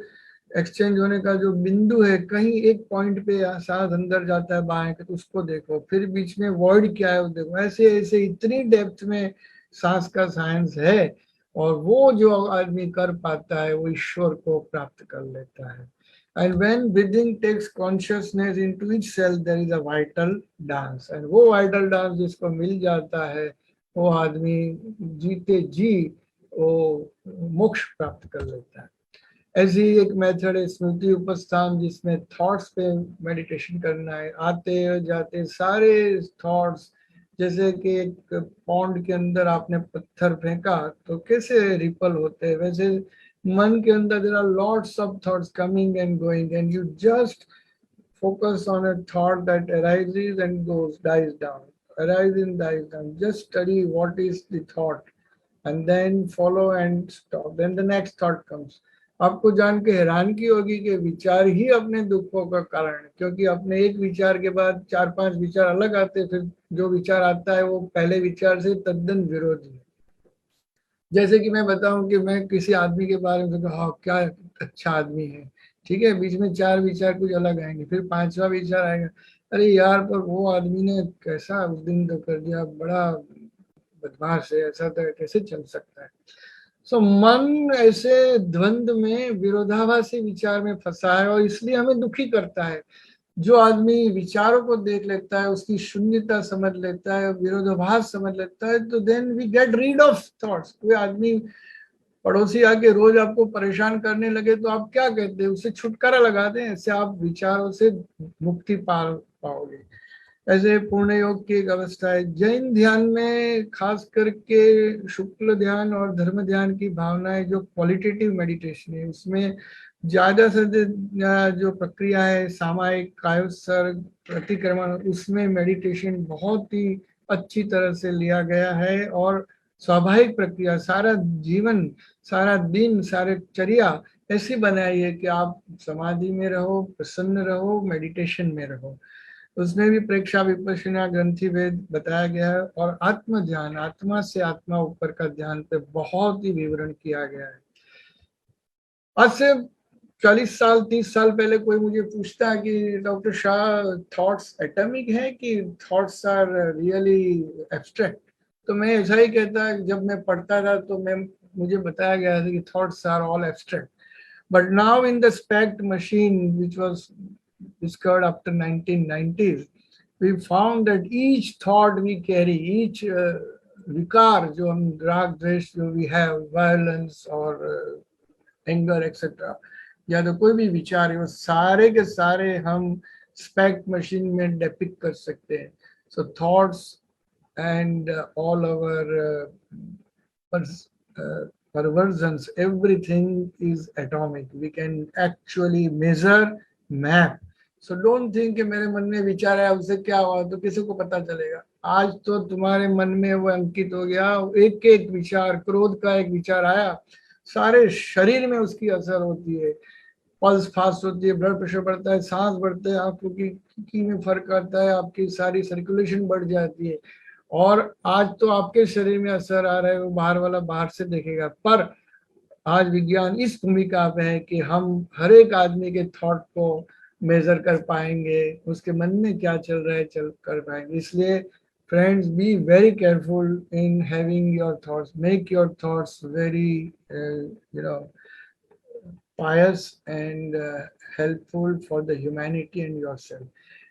एक्सचेंज होने का जो बिंदु है, कहीं एक पॉइंट पे सांस अंदर जाता है बाएं तो उसको देखो, फिर बीच में वर्ड क्या है वो देखो। ऐसे ऐसे इतनी डेप्थ में सांस का साइंस है, और वो जो आदमी कर पाता है वो ईश्वर को प्राप्त कर लेता है। And when breathing takes consciousness into each cell, there is a vital dance. And वो vital dance जिसको मिल जाता है, वो आदमी जीते जी वो मोक्ष प्राप्त कर लेता है। ऐसी एक मेथड है स्मृति उपस्थान, जिसमें थॉट्स पे मेडिटेशन करना है। आते जाते सारे थॉट्स, जैसे कि एक पॉन्ड के अंदर आपने पत्थर फेंका तो कैसे रिपल होते हैं, वैसे मन के अंदर there are lots of thoughts coming and going, and you just focus on a thought that arises and goes, dies down, arises and dies down. Just study what is the thought and then follow and stop. Then the next thought comes. आपको जान के हैरानगी होगी कि विचार ही अपने दुखों का कारण है, क्योंकि अपने एक विचार के बाद 4-5 विचार अलग आते हैं, फिर जो विचार आता है वो पहले विचार से तद्दन विरोधी है। जैसे कि मैं बताऊं कि मैं किसी आदमी के बारे में सोचूं, हाँ क्या अच्छा आदमी है, ठीक है, बीच में 4 विचार कुछ अलग आएंगे, फिर 5वां विचार आएगा, अरे यार पर वो आदमी ने कैसा उस दिन तो कर दिया, बड़ा बदमाश है, ऐसा तो कैसे चल सकता है। सो मन ऐसे द्वंद में विरोधाभासी विचार में फंसा है और इसलिए हमें दुखी करता है। जो आदमी विचारों को देख लेता है, उसकी शून्यता समझ लेता है, विरोधाभास समझ लेता है, तो then we get rid of thoughts. कोई आदमी पड़ोसी आके रोज आपको परेशान करने लगे तो आप क्या कहते हैं, उससे छुटकारा लगा दें, ऐसे आप विचारों से मुक्ति पा पाओगे। ऐसे पूर्ण योग की एक अवस्था है। जैन ध्यान में खास करके शुक्ल ध्यान और धर्म ध्यान की भावनाएं, जो क्वालिटेटिव मेडिटेशन है, उसमें ज्यादा से जो प्रक्रिया है सामायिक कायोत्सर्ग प्रतिक्रमण, उसमें मेडिटेशन बहुत ही अच्छी तरह से लिया गया है और स्वाभाविक प्रक्रिया, सारा जीवन, सारा दिन, सारे चर्या ऐसी बनाई है कि आप समाधि में रहो, प्रसन्न रहो, मेडिटेशन में रहो। उसमें भी प्रेक्षा विपश्यना ग्रंथि भेद बताया गया है और आत्म ध्यान, आत्मा से आत्मा ऊपर का ध्यान पे बहुत ही विवरण किया गया है। आज से 40 साल 30 साल पहले कोई मुझे पूछता है कि डॉक्टर शाह थॉट्स एटॉमिक है कि थॉट्स आर रियली एब्स्ट्रैक्ट, तो मैं ऐसा ही कहता, जब मैं पढ़ता था तो मुझे बताया गया था कि thoughts are all abstract, but now in the SPECT machine, which was discovered after 1990s, we found that each thought we carry, each vikar, जो हम राग द्वेष जो we have, violence or anger etcetera, या तो कोई भी विचार है, वो सारे के सारे हम स्पेक्ट मशीन में डेपिक्ट कर सकते हैं। So thoughts and all our perversions, everything is atomic. We can actually measure, map. So don't think कि मेरे मन में विचार आया उससे क्या हुआ, तो किसी को पता चलेगा। आज तो तुम्हारे मन में वो अंकित हो गया, एक एक विचार, क्रोध का एक विचार आया, सारे शरीर में उसकी असर होती है, पल्स फास्ट होती है, ब्लड प्रेशर बढ़ता है, सांस बढ़ता है, आंखों की में फर्क आता है, आपकी सारी सर्कुलेशन बढ़ जाती है। और आज तो आपके शरीर में असर आ रहा है, वो बाहर वाला बाहर से देखेगा, पर आज विज्ञान इस भूमिका पे है कि हम हर एक आदमी के थॉट को मेजर कर पाएंगे, उसके मन में क्या चल रहा है चल कर पाएंगे। इसलिए friends, be very careful in having your thoughts, make your thoughts very pious and helpful for the humanity and yourself.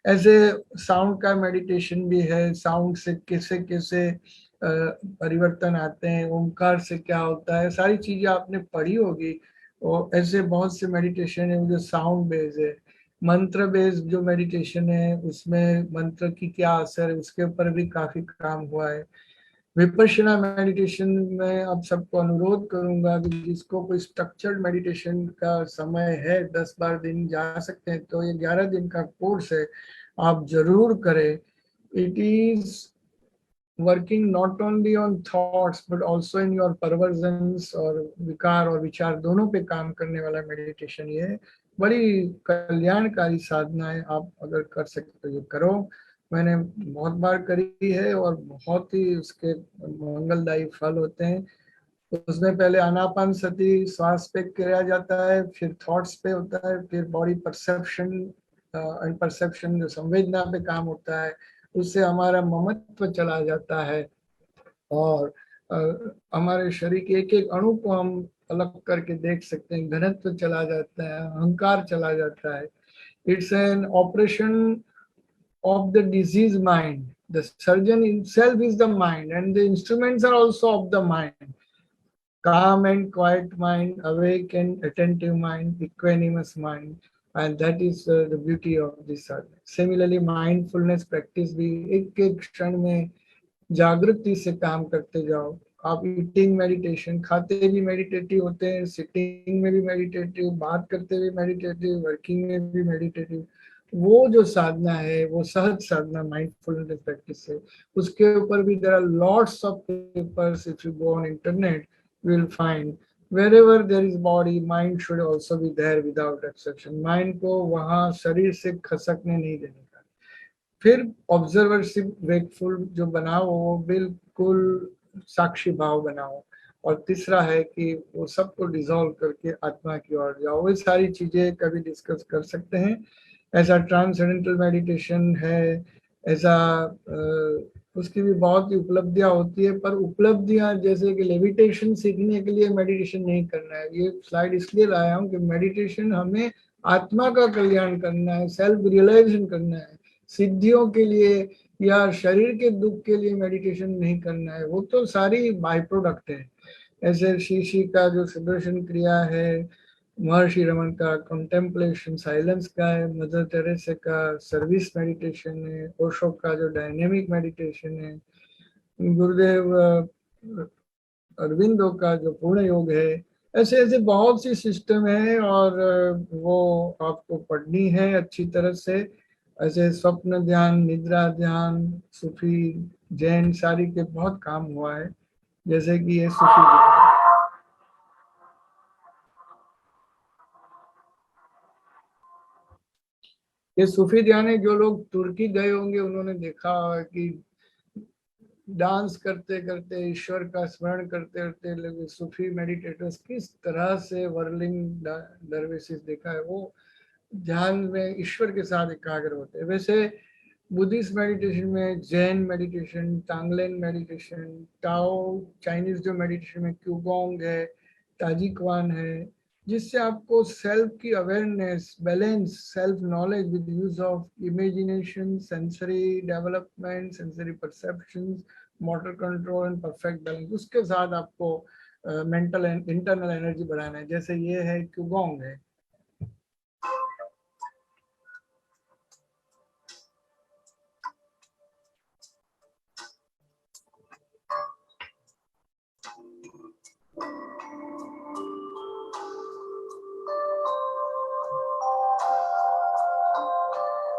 ऐसे साउंड का मेडिटेशन भी है, साउंड से कैसे कैसे परिवर्तन आते हैं, ओंकार से क्या होता है, सारी चीजें आपने पढ़ी होगी। और ऐसे बहुत से मेडिटेशन है जो साउंड बेस्ड है। मंत्र बेस्ड जो मेडिटेशन है, उसमें मंत्र की क्या असर है उसके ऊपर भी काफी काम हुआ है। विपश्यना मेडिटेशन में आप सबको अनुरोध करूंगा कि जिसको कोई स्ट्रक्चर्ड मेडिटेशन का समय है, 10-12 दिन जा सकते हैं, तो ये 11 दिन का कोर्स है, आप जरूर करें। It is working not only on thoughts but also in your perversions, और विकार और विचार दोनों पे काम करने वाला मेडिटेशन ये है। बड़ी कल्याणकारी साधना है, आप अगर कर सकते तो ये करो। मैंने बहुत बार करी है और बहुत ही उसके मंगलदायी फल होते हैं। तो उसमें पहले आनापान सती श्वास पे किया जाता है, फिर थॉट्स पे होता है, फिर बॉडी परसेप्शन एंड परसेप्शन जो संवेदना पे काम होता है, उससे हमारा ममत्व चला जाता है और हमारे शरीर के एक एक अणु को हम अलग करके देख सकते हैं, घनत्व चला जाता है, अहंकार चला जाता है. It's an operation of the disease mind. The surgeon himself is the mind, and the instruments are also of the mind. Calm and quiet mind, awake and attentive mind, equanimous mind, and that is the beauty of this sadhana. Similarly, mindfulness practice भी एक एक क्षण में जागृति से काम करते जाओ. आप ईटिंग मेडिटेशन, खाते भी मेडिटेटिव होते हैं, सिटिंग में भी मेडिटेटिव, बात करते भी मेडिटेटिव, वर्किंग में भी मेडिटेटिव. वो जो साधना है वो सहज साधना माइंडफुलनेस प्रैक्टिस है. उसके ऊपर भी there are lots of papers. If you go on internet you will find wherever there is body, mind should also be there without exception. Mind को वहाँ शरीर से खसकने नहीं देने का. फिर ऑब्जर्वरशिप वेकफुल जो बनाओ वो बिल्कुल साक्षी भाव बनाओ. और तीसरा है कि वो सबको डिसॉल्व करके आत्मा की ओर जाओ. वो सारी चीजें कभी डिस्कस कर सकते हैं. ऐसा ट्रांसेंडेंटल मेडिटेशन है, ऐसा उसकी भी बहुत ही उपलब्धियां होती है. पर उपलब्धियां जैसे कि लेविटेशन सीखने के लिए मेडिटेशन नहीं करना है. ये स्लाइड इसलिए लाया हूँ कि मेडिटेशन हमें आत्मा का कल्याण करना है, सेल्फ रियलाइजेशन करना है. सिद्धियों के लिए या शरीर के दुख के लिए मेडिटेशन नहीं करना है. वो तो सारी बाय प्रोडक्ट है. ऐसे शीशी का जो सुदर्शन क्रिया है, महर्षि रमन का कंटेम्पलेशन साइलेंस का है, मदर टेरेसा का सर्विस मेडिटेशन है, ओशो का जो डायनेमिक मेडिटेशन है, गुरुदेव अरविंदो का जो पूर्ण योग है. ऐसे ऐसे बहुत सी सिस्टम है और वो आपको पढ़नी है अच्छी तरह से. ऐसे स्वप्न ध्यान, निद्रा ध्यान, सूफी जैन सारी के बहुत काम हुआ है. जैसे कि ये सूफी ध्यान, ये सूफी ध्यान है. जो लोग तुर्की गए होंगे उन्होंने देखा कि डांस करते करते, ईश्वर का स्मरण करते करते लोग सूफी मेडिटेटर्स किस तरह से वर्लिंग दरवेशिस देखा है. वो ध्यान में ईश्वर के साथ एकाग्र होते हैं. वैसे बुद्धिस्ट मेडिटेशन में Jain meditation, Tonglen meditation, Tao Chinese जो मेडिटेशन में क्यूगोंग है, ताजिकवान है, जिससे आपको सेल्फ की awareness, balance, self knowledge with use of imagination, sensory development, sensory perceptions, motor control and perfect balance, उसके साथ आपको मेंटल एंड इंटरनल एनर्जी बढ़ाना है. जैसे ये है क्यूगोंग है.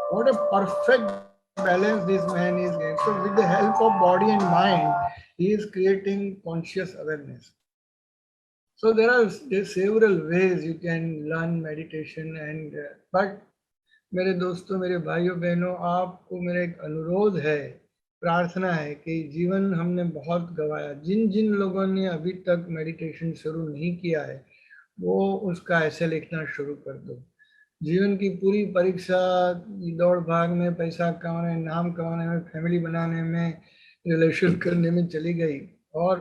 What a perfect balance this man is getting. So with the help of body and mind, he is creating conscious awareness. So there's several ways you can learn meditation and but मेरे दोस्तों, मेरे भाइयों बहनों, आपको मेरा एक अनुरोध है, प्रार्थना है कि जीवन हमने बहुत गवाया. जिन जिन लोगों ने अभी तक मेडिटेशन शुरू नहीं किया है वो उसका ऐसे लिखना शुरू कर दो. जीवन की पूरी परीक्षा दौड़ भाग में, पैसा कमाने, नाम कमाने में, फैमिली बनाने में, रिलेशन करने में चली गई और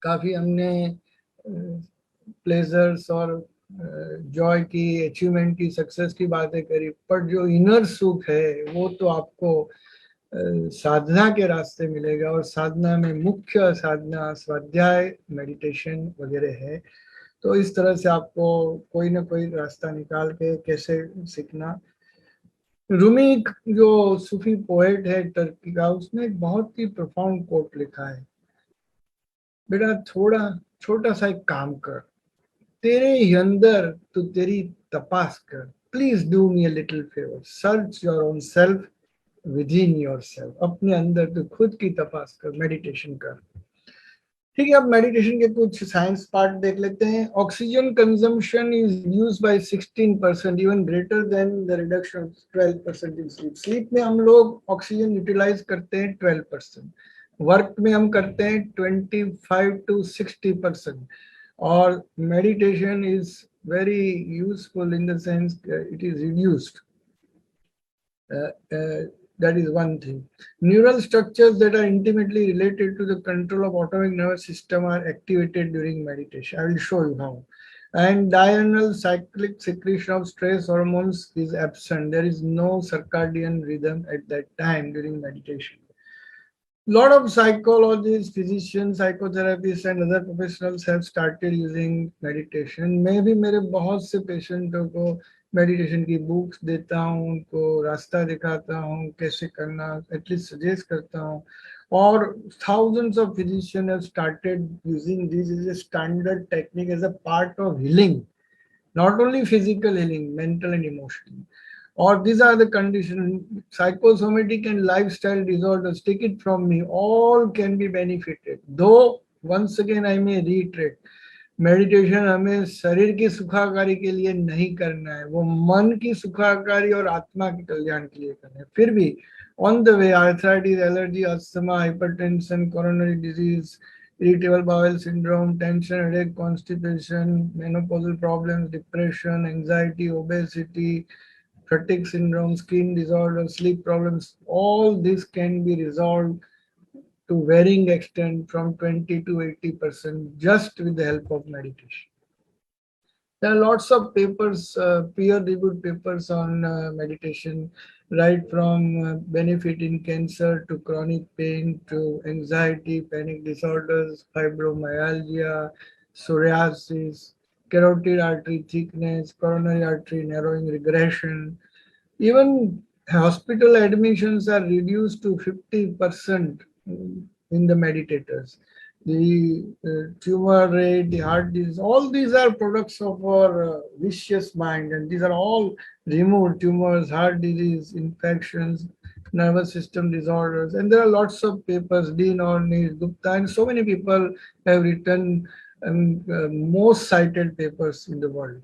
काफ़ी हमने प्लेजर्स और जॉय की, अचीवमेंट की, सक्सेस की बातें करी. पर जो इनर सुख है वो तो आपको साधना के रास्ते मिलेगा. और साधना में मुख्य साधना स्वाध्याय, मेडिटेशन वगैरह है. तो इस तरह से आपको कोई ना कोई रास्ता निकाल के कैसे सीखना. रूमी जो सूफी पोएट है टर्की का, उसने एक बहुत ही प्रोफाउंड कोट लिखा है. बेटा थोड़ा छोटा सा एक काम कर, तेरे ही अंदर तू तेरी तपास कर. Please do me a little favour, search your own self with in your self. अपने अंदर तू खुद की तपास कर, मेडिटेशन कर. ठीक है, अब मेडिटेशन के कुछ साइंस पार्ट देख लेते हैं. Oxygen consumption is use by 16%, even greater than the reduction 12% in sleep. Sleep में हम लोग ऑक्सीजन यूटिलाइज करते हैं 12%, वर्क में हम करते हैं 25 to 60%. और meditation is very useful in the sense it is reduced. That is one thing. Neural structures that are intimately related to the control of autonomic nervous system are activated during meditation. I will show you how. And diurnal cyclic secretion of stress hormones is absent. There is no circadian rhythm at that time during meditation. Lot of psychologists, physicians, psychotherapists and other professionals have started using meditation. मैं भी मेरे बहुत से पेशेंटों को meditation की books देता हूँ, उनको रास्ता दिखाता हूँ कैसे करना, एटलीस्ट सजेस्ट करता हूँ. और thousands of physicians have started using this as a standard technique as a part of healing, not only physical healing, mental and emotional. Or these are the conditions, psychosomatic and lifestyle disorders, take it from me, all can be benefited. Though, once again, I may reiterate, meditation हमें शरीर की सुखाकारी के लिए नहीं करना है, वो मन की सुखाकारी और आत्मा के कल्याण के लिए करना है. फिर भी on the way arthritis, allergy, asthma, hypertension, coronary disease, irritable bowel syndrome, tension, headache, constipation, menopausal problems, depression, anxiety, obesity, fatigue syndrome, skin disorders, sleep problems, all this can be resolved to varying extent from 20 to 80% just with the help of meditation. There are lots of papers, peer-reviewed papers on meditation, right from benefit in cancer to chronic pain to anxiety, panic disorders, fibromyalgia, psoriasis, carotid artery thickness, coronary artery narrowing regression. Even hospital admissions are reduced to 50% in the meditators. The tumor rate, the heart disease, all these are products of our vicious mind, and these are all removed: tumors, heart disease, infections, nervous system disorders. And there are lots of papers, Dean Ornish, Gupta, and so many people have written most cited papers in the world.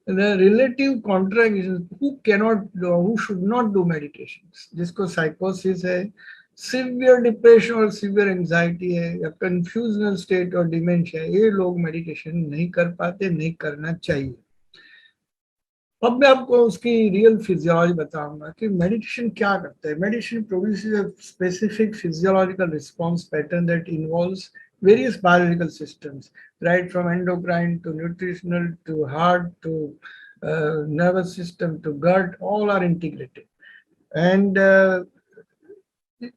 The relative contradictions, who cannot do, who should not do meditations, जिसको psychosis है, severe depression और severe anxiety है, या confusional state और dementia है, ये लोग meditation नहीं कर पाते, नहीं करना चाहिए. अब मैं आपको उसकी रियल फिजियोलॉजी बताऊंगा कि मेडिटेशन क्या करता है. Meditation produces a specific physiological response pattern that involves various biological systems, right from endocrine to nutritional to heart to nervous system to gut, all are integrated. And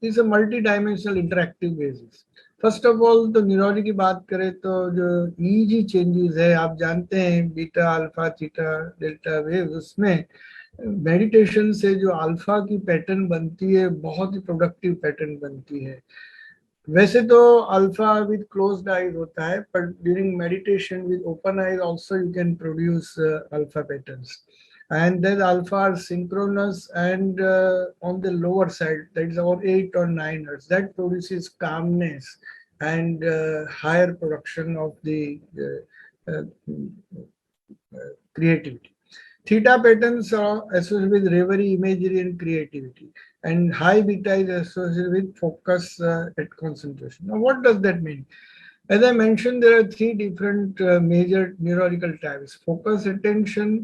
is a multi-dimensional interactive basis. First of all तो neurology की बात करें तो जो easy changes है, आप जानते हैं beta, alpha, theta, delta wave, उसमें मेडिटेशन से जो अल्फा की पैटर्न बनती है बहुत ही प्रोडक्टिव पैटर्न बनती है. वैसे तो अल्फा विद क्लोज्ड आईज होता है, पर during meditation with open eyes also you can produce alpha patterns. And then alpha are synchronous and on the lower side, that is about 8 or 9 hertz, that produces calmness and higher production of the creativity. Theta patterns are associated with reverie, imagery and creativity, and high beta is associated with focus at concentration. Now what does that mean? As I mentioned, there are three different major neurological types. Focus, attention,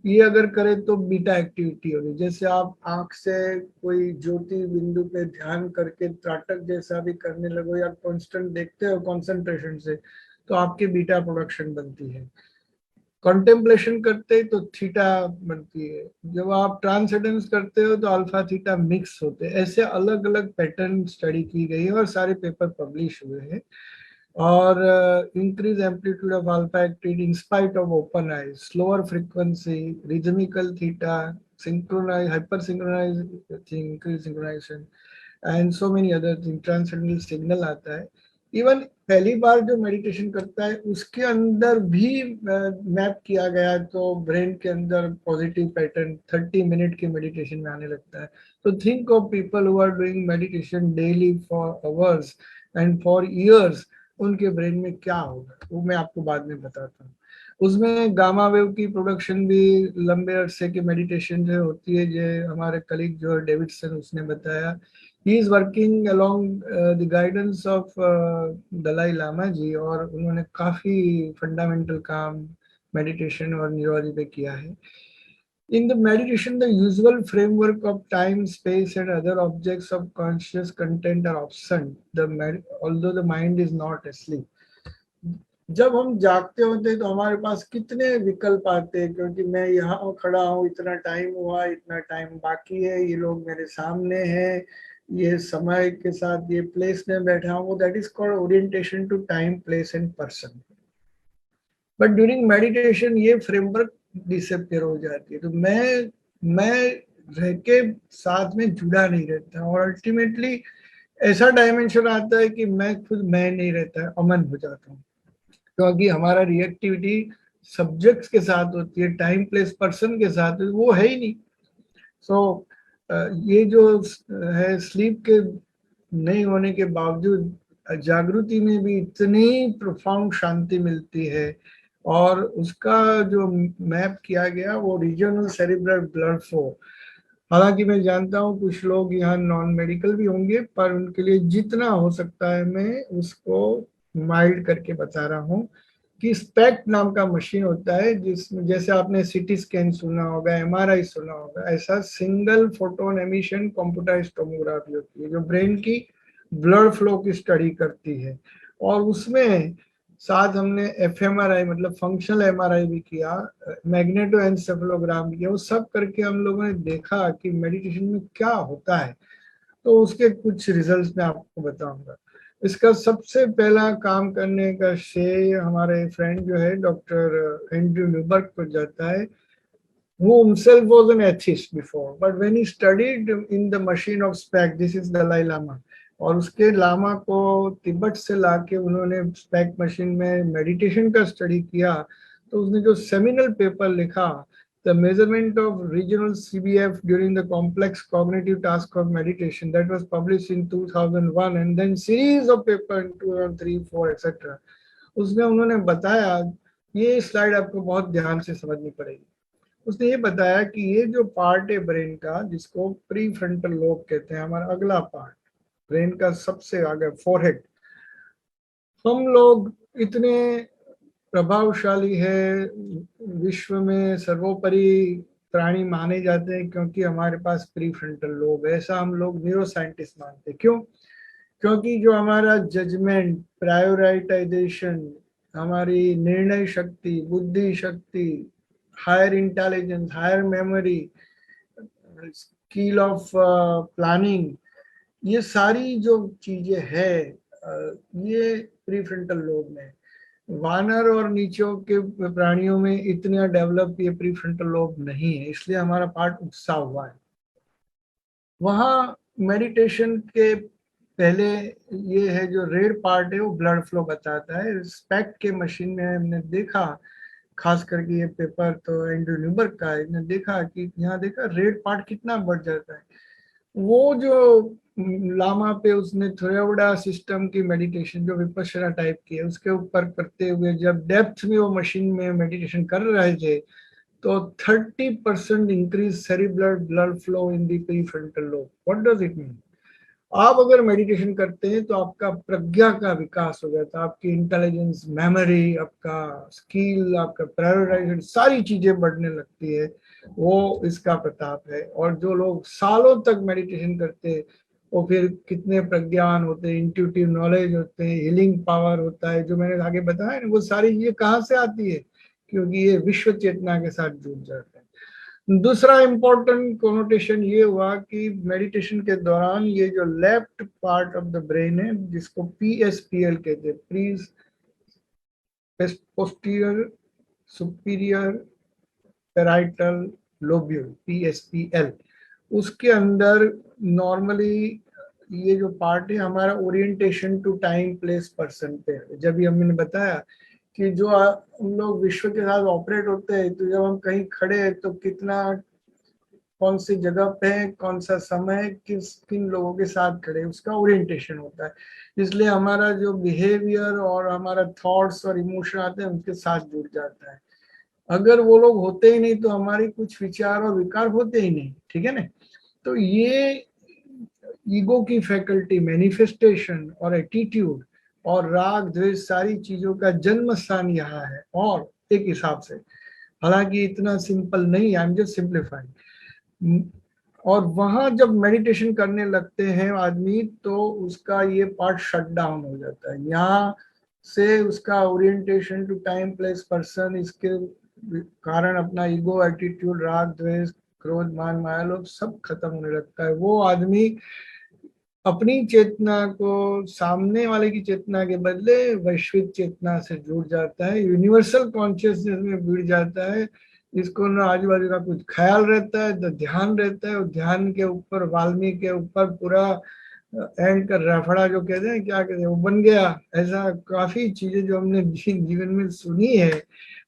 ये अगर करें तो beta activity होगी. जैसे आप आंख से कोई ज्योति बिंदु पे ध्यान करके त्राटक जैसा भी करने लगो या कांस्टेंट देखते हो कंसंट्रेशन से, तो आपकी बीटा प्रोडक्शन बनती है. कंटेम्पलेशन करते तो थीटा बनती है. जब आप ट्रांसेंडेंस करते हो तो अल्फा थीटा मिक्स होते हैं. ऐसे अलग अलग पैटर्न स्टडी की गई है और सारे पेपर पब्लिश हुए हैं. Or increase amplitude of alpha activity in spite of open eyes, slower frequency, rhythmical theta, synchronize, hypersynchronize thing, increase synchronization, and so many other things. Transcendental signal आता है. Even पहली बार जो मेडिटेशन करता है उसके अंदर भी मैप किया गया, तो ब्रेन के अंदर पॉजिटिव पैटर्न 30 मिनट के मेडिटेशन में आने लगता है. तो think of people who are doing meditation daily for hours and for years, उनके ब्रेन में क्या होगा वो मैं आपको बाद में बताता हूँ. उसमें गामा वेव की प्रोडक्शन भी लंबे अरसे के मेडिटेशन से होती है, जो हमारे कलीग जो है डेविडसन, उसने बताया. He is working along the guidance of Dalai Lama ji, और उन्होंने काफी फंडामेंटल काम मेडिटेशन और न्यूरोलॉजी पे किया है. In the meditation, the usual framework of time, space, and other objects of conscious content are absent. Although the mind is not asleep. जब हम जागते होते हैं तो हमारे पास कितने विकल्प आते हैं, क्योंकि मैं यहाँ खड़ा हूँ, इतना टाइम हुआ, इतना टाइम बाकी है, ये लोग मेरे सामने हैं, ये समय के साथ ये प्लेस में बैठा हूँ. That is called orientation to time, place and person. But during meditation ये फ्रेमवर्क डिसअपियर हो जाती है. तो मैं रह के साथ में जुड़ा नहीं रहता, और अल्टीमेटली ऐसा डायमेंशन आता है कि मैं खुद मैं नहीं रहता, अमन हो जाता हूँ, क्योंकि हमारा रिएक्टिविटी सब्जेक्ट्स के साथ होती है, टाइम प्लेस पर्सन के साथ वो है ही नहीं. सो ये जो है, स्लीप के नहीं होने के बावजूद जागृति में भी इतनी प्रोफाउंड शांति मिलती है. और उसका जो मैप किया गया वो रीजनल सेरिब्रल ब्लड फ्लो. हालांकि मैं जानता हूँ कुछ लोग यहाँ नॉन मेडिकल भी होंगे, पर उनके लिए जितना हो सकता है मैं उसको माइल्ड करके बता रहा हूँ कि स्पेक्ट नाम का मशीन होता है, जिसमें जैसे आपने सीटी स्कैन सुना होगा, एमआरआई सुना होगा, ऐसा single photon emission computerised tomography होती है जो ब्रेन की ब्लड फ्लो की स्टडी करती है. और उसमें साथ हमने एफएमआरआई मतलब फंक्शनल एमआरआई भी किया, मैग्नेटो एनसेफेलोग्राम भी किया. वो सब करके हम लोगों ने देखा कि मेडिटेशन में क्या होता है. तो उसके कुछ रिजल्ट्स मैं आपको बताऊंगा. इसका सबसे पहला काम करने का श्रेय हमारे फ्रेंड जो है डॉक्टर एंड्रयू न्यूबर्ग को जाता है, who himself was an atheist before, but when he studied in the machine of SPEC, this is Dalai Lama, और उसके लामा को तिब्बत से लाके उन्होंने स्पेक मशीन में मेडिटेशन का स्टडी किया, तो उसने जो सेमिनल पेपर लिखा, the measurement of regional CBF during the complex cognitive task of meditation, that was published in 2001 and then series of paper in 2003, 4 etcetera. उसमें उन्होंने बताया, ये स्लाइड आपको बहुत ध्यान से समझनी पड़ेगी. उसने ये बताया कि ये जो पार्ट है ब्रेन का, जिसको प्री फ्रंटल लोब कहते हैं, हमारा अगला पार्ट, ब्रेन का सबसे आगे फोरहेड, हम लोग इतने प्रभावशाली है, विश्व में सर्वोपरि प्राणी माने जाते हैं क्योंकि हमारे पास प्री फ्रंटल लोब है. ऐसा हम लोग न्यूरो साइंटिस्ट मानते हैं. क्यों? क्योंकि जो हमारा जजमेंट, प्रायोरिटाइजेशन, हमारी निर्णय शक्ति, बुद्धि शक्ति, higher intelligence, higher memory, skill of planning, ये सारी जो चीजें है ये प्रीफ्रंटल लोब में. वानर और नीचों के प्राणियों में इतना डेवलप ये प्रीफ्रंटल लोब नहीं है, इसलिए हमारा पार्ट उत्साह हुआ है. वहाँ मेडिटेशन के पहले ये है जो रेड पार्ट है वो ब्लड फ्लो बताता है. स्पेक्ट के मशीन में हमने देखा, खास करके ये पेपर तो एंड्रयू न्यूबर्ग का है, इसने देखा कि यहाँ देखा रेड पार्ट कितना बढ़ जाता है. वो जो लामा पे उसने थोड़ा सिस्टम की मेडिटेशन जो विपश्यना टाइप की है उसके ऊपर करते हुए जब डेप्थ में वो मशीन में मेडिटेशन कर रहे थे, तो 30% increase cerebral blood flow in the prefrontal lobe. What does it mean? आप अगर मेडिटेशन करते हैं तो आपका प्रज्ञा का विकास हो जाता है, आपकी इंटेलिजेंस, मेमोरी, आपका स्किल, आपका प्रायोरिटाइजेशन, सारी चीजें बढ़ने लगती है. वो इसका प्रताप है. और जो लोग सालों तक मेडिटेशन करते हैं वो फिर कितने प्रज्ञान होते हैं, इंट्यूटिव नॉलेज होते हैं, हीलिंग पावर होता है, जो मैंने आगे बताया ना, वो सारी चीजें कहाँ से आती है? क्योंकि ये विश्व चेतना के साथ जुड़ जाते हैं. दूसरा इंपॉर्टेंट कोनोटेशन ये हुआ कि मेडिटेशन के दौरान ये जो left part of the brain है, जिसको PSPL कहते हैं, प्रीज posterior superior parietal lobule, PSPL, उसके अंदर नॉर्मली ये जो पार्ट है हमारा orientation to time, place, person पे. जब भी हमने बताया कि जो हम लोग विश्व के साथ ऑपरेट होते हैं, तो जब हम कहीं खड़े हैं तो कितना, कौन सी जगह पे है, कौन सा समय, किन लोगों के साथ खड़े, उसका ओरिएंटेशन होता है. इसलिए हमारा जो बिहेवियर और हमारा थॉट्स और इमोशन आते हैं उनके साथ जुड़ जाता है. अगर वो लोग होते ही नहीं तो हमारी कुछ विचार और विकार होते ही नहीं. ठीक है ना? तो ये ईगो की फैकल्टी, मैनिफेस्टेशन और एटीट्यूड और राग द्वेष, सारी चीजों का जन्म स्थान यहाँ है. और एक हिसाब से हालांकि इतना सिंपल नहीं, आई एम जस्ट सिंप्लीफाइंग। और वहां जब मेडिटेशन करने लगते हैं आदमी, तो उसका ये पार्ट शट डाउन हो जाता है। यहाँ से उसका orientation to time place person, इसके कारण अपना ईगो, एटीट्यूड, राग द्वेष, क्रोध, मान, माया लोभ सब खत्म होने लगता है। वो आदमी अपनी चेतना को सामने वाले की चेतना के बदले वैश्विक चेतना से जुड़ जाता है, यूनिवर्सल कॉन्शियसनेस में जुड़ जाता है। इसको ना आजू बाजू का कुछ ख्याल रहता है, तो ध्यान रहता है, और ध्यान के ऊपर वाल्मीकि के ऊपर पूरा एंड का रफड़ा जो कहते हैं, क्या कहते हैं, वो बन गया। ऐसा काफी चीजें जो हमने जीवन में सुनी है,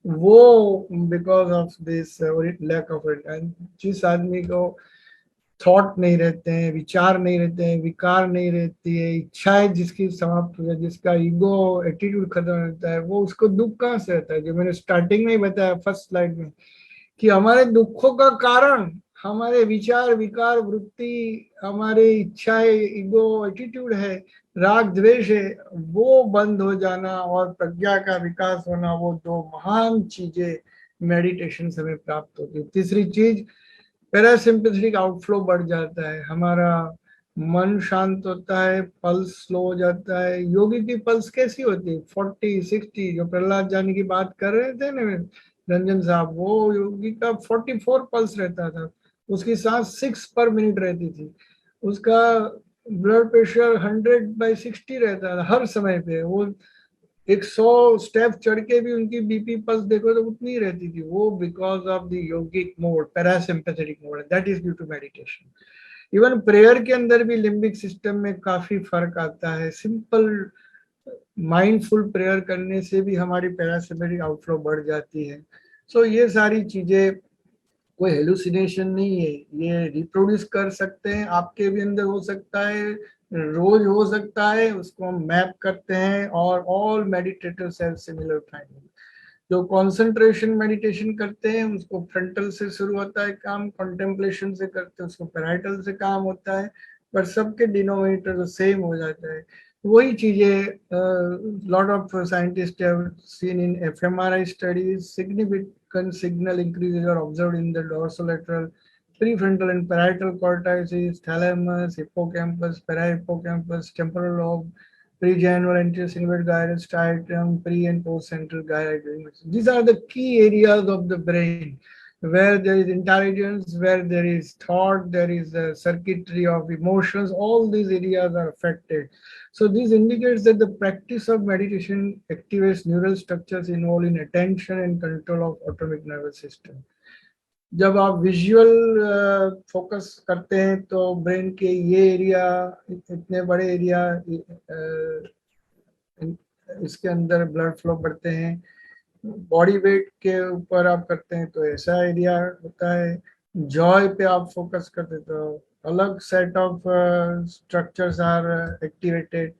वो because of this lack of it. जिस आदमी को थॉट नहीं रहते हैं, विचार नहीं रहते हैं, विकार नहीं रहती है, इच्छाएं जिसकी समाप्त हो जाए, जिसका ईगो, एटीट्यूड खत्म रहता है, वो उसको दुख कहाँ से आता है? जो मैंने स्टार्टिंग में ही बताया फर्स्ट स्लाइड में, कि हमारे दुखों का कारण हमारे विचार, विकार, वृत्ति, हमारे इच्छाएं, ईगो, एटीट्यूड है, राग द्वेष है। वो बंद हो जाना और प्रज्ञा का विकास होना, वो दो महान चीजें मेडिटेशन से हमें प्राप्त होती है। तीसरी चीज, पैरासिम्पैथेटिक आउटफ्लो बढ़ जाता है, हमारा मन शांत होता है, पल्स स्लो हो जाता है। योगी की पल्स कैसी होती है? 40-60, जो प्रहलाद जानी की बात कर रहे थे ना रंजन साहब, वो योगी का 44 पल्स रहता था, उसकी सांस 6 पर मिनट रहती थी, उसका ब्लड प्रेशर 100/60 रहता था हर समय पे। वो 100 स्टेप चढ़ के भी उनकी बीपी पल्स देखो तो उतनी ही रहती थी। वो because of the yogic mode, parasympathetic mode, that is due to meditation. Even prayer के अंदर भी लिम्बिक सिस्टम में काफी फर्क आता है। सिंपल माइंडफुल प्रेयर करने से भी हमारी पैरासिम्पैथेटिक आउटफ्लो बढ़ जाती है। सो ये सारी चीजें कोई हेलुसिनेशन नहीं है, ये रिप्रोड्यूस कर सकते हैं, आपके भी अंदर हो सकता है, रोज हो सकता है। उसको हम मैप करते हैं, और all meditators have similar finding. जो कंसंट्रेशन मेडिटेशन करते हैं उसको फ्रंटल से शुरू होता है काम, कंटेम्पलेशन से करते हैं उसको पैराइटल से काम होता है, पर सबके डिनोमिनेटर सेम हो जाता है। वही चीजें lot of scientist have seen in fMRI studies, significant signal increases are observed in the dorsolateral, prefrontal and parietal cortices, thalamus, hippocampus, parahippocampus, temporal lobe, pre-general, anterior gyrus, striatum, pre and post-central gyri. These are the key areas of the brain where there is intelligence, where there is thought, there is a circuitry of emotions. All these areas are affected. So this indicates that the practice of meditation activates neural structures involved in attention and control of autonomic nervous system. जब आप visual focus करते हैं तो brain के ये area, इतने बड़े area, इसके अंदर ब्लड फ्लो बढ़ते हैं। बॉडी वेट के ऊपर आप करते हैं तो ऐसा एरिया होता है। जॉय पे आप फोकस करते हैं तो अलग set of structures are activated,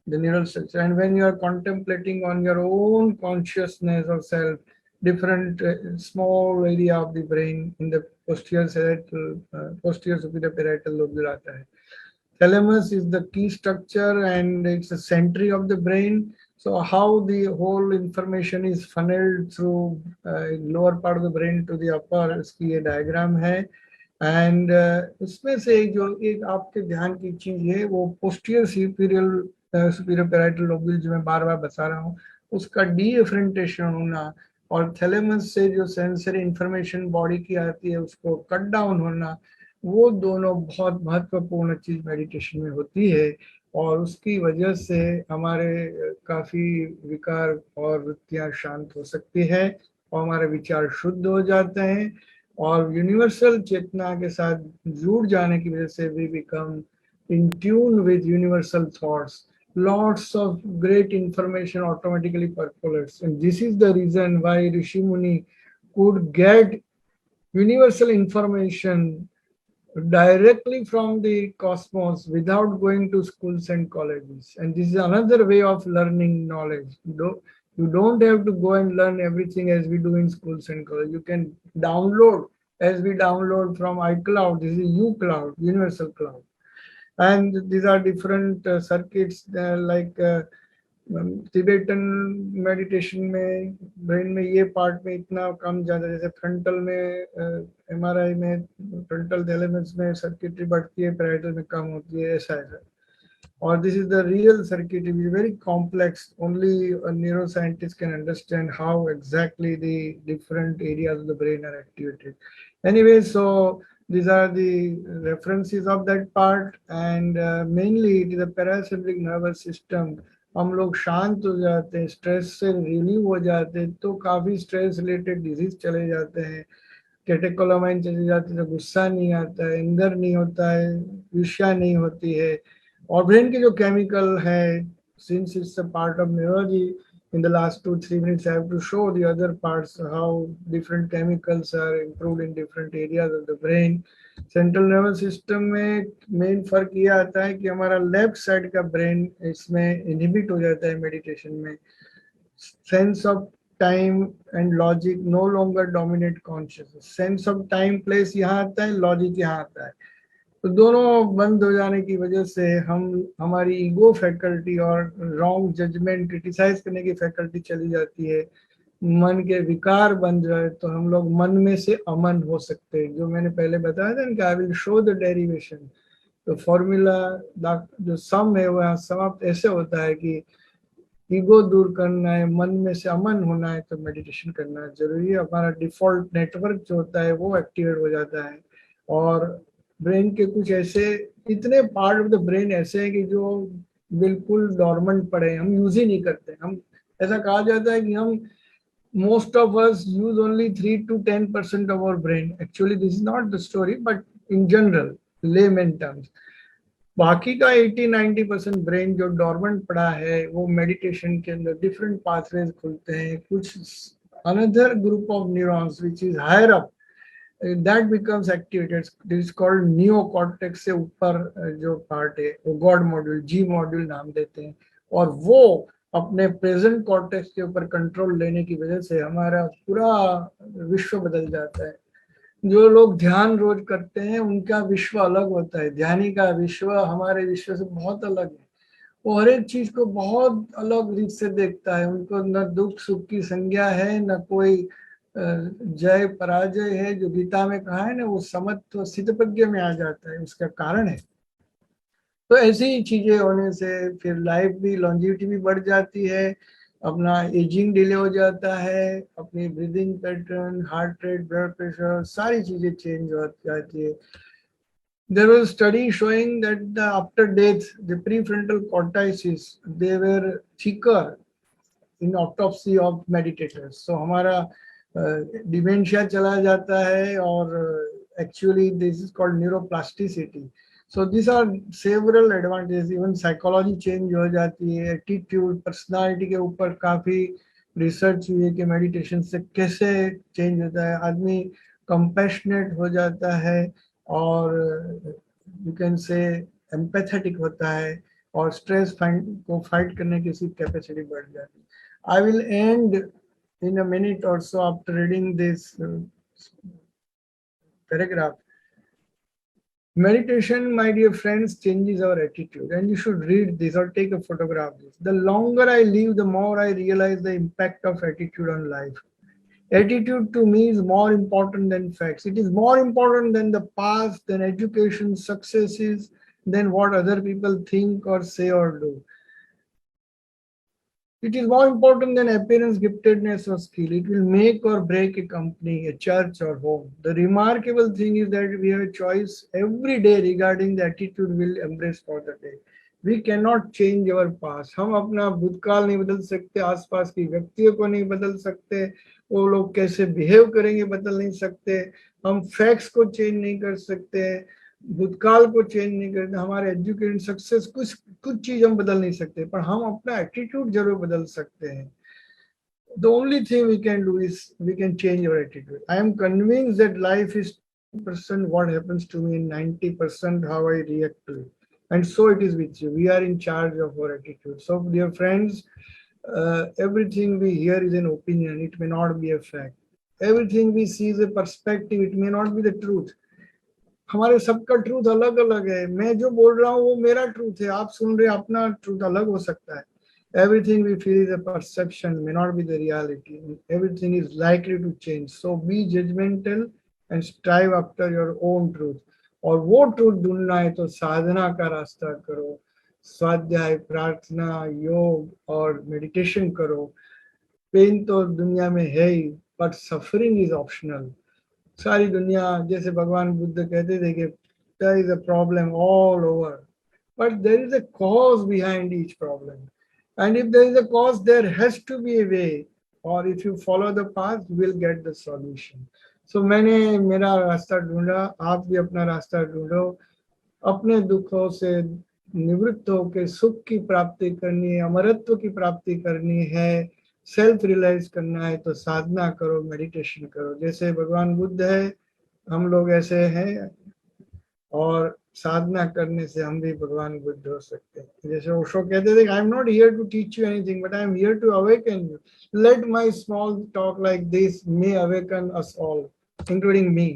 the neural structure. And when you are contemplating on your own consciousness of self, different small area of the brain in the posterior superior parietal lobule aata hai. Thalamus is the key structure and it's the century of the brain. So how the whole information is funneled through lower part of the brain to the upper, इसकी ये diagram है। And उसमें से जो एक आपके ध्यान की चीज है, वो पोस्टीरियर सुपीरियर पैराइटल लोब्यूल जो मैं बार बार बता रहा हूँ, उसका डीफ्रेंटेशन होना, और थैलेमस से जो सेंसरी इंफॉर्मेशन बॉडी की आती है उसको कट डाउन होना, वो दोनों बहुत महत्वपूर्ण चीज मेडिटेशन में होती है। और उसकी वजह से हमारे काफी विकार और वृत्तियां शांत हो सकती है, और हमारे विचार शुद्ध हो जाते हैं, और यूनिवर्सल चेतना के साथ जुड़ जाने की वजह से we become in tune with universal thoughts. Lots of great information automatically percolates, and this is the reason why Rishi Muni could get universal information directly from the cosmos without going to schools and colleges. And this is another way of learning knowledge. You don't have to go and learn everything as we do in schools and colleges. You can download as we download from iCloud. This is uCloud, universal cloud. And these are different circuits like Tibetan meditation में brain में ये part में इतना कम ज्यादा, जैसे frontal में MRI में frontal thalamus में सर्किटरी बढ़ती है, पैराइटल में कम होती है, ऐसा है। Or this is the real circuit, it is very complex. Only a neuroscientist can understand how exactly the different areas of the brain are activated. Anyway, so these are the references of that part, and mainly it is the parasympathetic nervous system. हम लोग शांत हो जाते हैं, stress से relieve हो जाते हैं, तो काफ़ी स्ट्रेस रिलेटेड डिजीज चले जाते हैं, कैटेकोलामाइन चली जाती है, तो गुस्सा नहीं आता है, एंगर नहीं होता है, ईर्ष्या नहीं होती है। और ब्रेन के जो केमिकल है, since it's a part of neurology, in the last 2-3 minutes I have to show the other parts, how different chemicals are improved in different areas of the brain. Central nervous system में main फर्क ये आता है कि हमारा left side का brain इसमें inhibit हो जाता है मेडिटेशन में। Sense of time and logic no longer dominate consciousness. Sense of time place यहाँ आता है, लॉजिक यहाँ आता है, तो दोनों बंद हो जाने की वजह से हम हमारी ईगो फैकल्टी और रॉन्ग जजमेंट क्रिटिसाइज करने की फैकल्टी चली जाती है। मन के विकार बन जाए तो हम लोग मन में से अमन हो सकते हैं, जो मैंने पहले बताया था कि I will show the derivation. तो फॉर्मूला जो सम है वह समाप्त ऐसे होता है कि ईगो दूर करना है, मन में से अमन होना है, तो मेडिटेशन करना जरूरी है। हमारा डिफॉल्ट नेटवर्क जो होता है वो एक्टिवेट हो जाता है। और ब्रेन के कुछ ऐसे इतने पार्ट ऑफ द ब्रेन ऐसे हैं कि जो बिल्कुल डॉर्मेंट पड़े हैं, हम यूज ही नहीं करते। हम ऐसा कहा जाता है कि हम most of us use only 3 to 10% of our brain. Actually this is not the story, but in general layman terms, बाकी का 80-90% ब्रेन जो डॉर्मेंट पड़ा है वो मेडिटेशन के अंदर डिफरेंट पाथवेज खुलते हैं। कुछ another group of neurons which is higher up that becomes activated, this is called neocortex से ऊपर जो पार्ट है वो गॉड मॉड्यूल, जी मॉड्यूल नाम देते हैं, और वो अपने प्रेजेंट कॉर्टेक्स के ऊपर कंट्रोल लेने की वजह से हमारा पूरा विश्व बदल जाता है। जो लोग ध्यान रोज करते हैं उनका विश्व अलग होता है, ध्यानी का विश्व हमारे विश्व से बहुत अलग है। वो हर एक चीज को बहुत अलग रीत से देखता है, उनको न दुख सुख की संज्ञा है, न कोई जय पराजय है। जो गीता में कहा है ना, वो समत्व स्थितप्रज्ञ में आ जाता है, उसका कारण है। तो ऐसी चीजें होने से फिर लाइफ भी, लॉन्जिविटी भी बढ़ जाती है, अपना एजिंग डिले हो जाता है, अपनी breathing pattern, heart rate, blood pressure, सारी चीजें चेंज हो जाती है। There was a study showing that after death, the prefrontal cortices, they were thicker in autopsy of meditators. So हमारा dementia चला जाता है, और actually this is called neuroplasticity. So these are several advantages. Even psychology change हो जाती है, attitude, personality के ऊपर काफी रिसर्च हुई है कि मेडिटेशन से कैसे चेंज होता है। आदमी compassionate हो जाता है, और यू कैन से एम्पैथेटिक होता है, और स्ट्रेस को फाइट करने की उसकी कैपेसिटी बढ़ जाती है। I will and in a minute or so after reading this paragraph. Meditation, my dear friends, changes our attitude, and you should read this or take a photograph of this. The longer I live, the more I realize the impact of attitude on life. Attitude to me is more important than facts. It is more important than the past, than education, successes, than what other people think or say or do. It is more important than appearance, giftedness, or skill. It will make or break a company, a church, or home. The remarkable thing is that we have a choice every day regarding the attitude we'll embrace for the day. We cannot change our past. हम अपना भूतकाल नहीं बदल सकते, आसपास की व्यक्तियों को नहीं बदल सकते, वो लोग कैसे बिहेव करेंगे बदल नहीं सकते, हम फैक्ट्स को चेंज नहीं कर सकते, भूतकाल को चेंज नहीं करते, हमारे एजुकेशन, सक्सेस, कुछ चीज हम बदल नहीं सकते, पर हम अपना एटीट्यूड जरूर बदल सकते हैं। The only thing we can do is we can change our attitude. I am convinced that life is 10% what happens to me and 90% how I react to it. And so it is with you. We are in charge of our attitude. So dear friends, everything we hear is an opinion. It may not be a fact. Everything we see is a perspective. It may not be the truth. हमारे सबका truth अलग अलग है। मैं जो बोल रहा हूँ वो मेरा ट्रूथ है, आप सुन रहे अपना ट्रूथ अलग हो सकता है। Everything we feel is a perception, may not be the reality. Everything is likely to change. So be judgmental and strive after your own truth. और वो ट्रूथ ढूंढना है तो साधना का रास्ता करो, स्वाध्याय, प्रार्थना, योग और मेडिटेशन करो. पेन तो दुनिया में है ही, बट सफरिंग इज ऑप्शनल. सारी दुनिया, जैसे भगवान बुद्ध कहते थे कि there is a problem all over, but there is a cause behind each problem, and if there is a cause there has to be a way, or if you follow the path you will get the solution. So मैंने मेरा रास्ता ढूंढा, आप भी अपना रास्ता ढूंढो. अपने दुखों से निवृत्त होकर सुख की प्राप्ति करनी है, अमरत्व की प्राप्ति करनी है, सेल्फ रियलाइज करना है तो साधना करो, मेडिटेशन करो. जैसे भगवान बुद्ध है, हम लोग ऐसे हैं, और साधना करने से हम भी भगवान बुद्ध हो सकते हैं. जैसे ओशो कहते थे, I am not here to teach you anything but I am here to awaken you. Let my small talk like this may awaken us all, including me.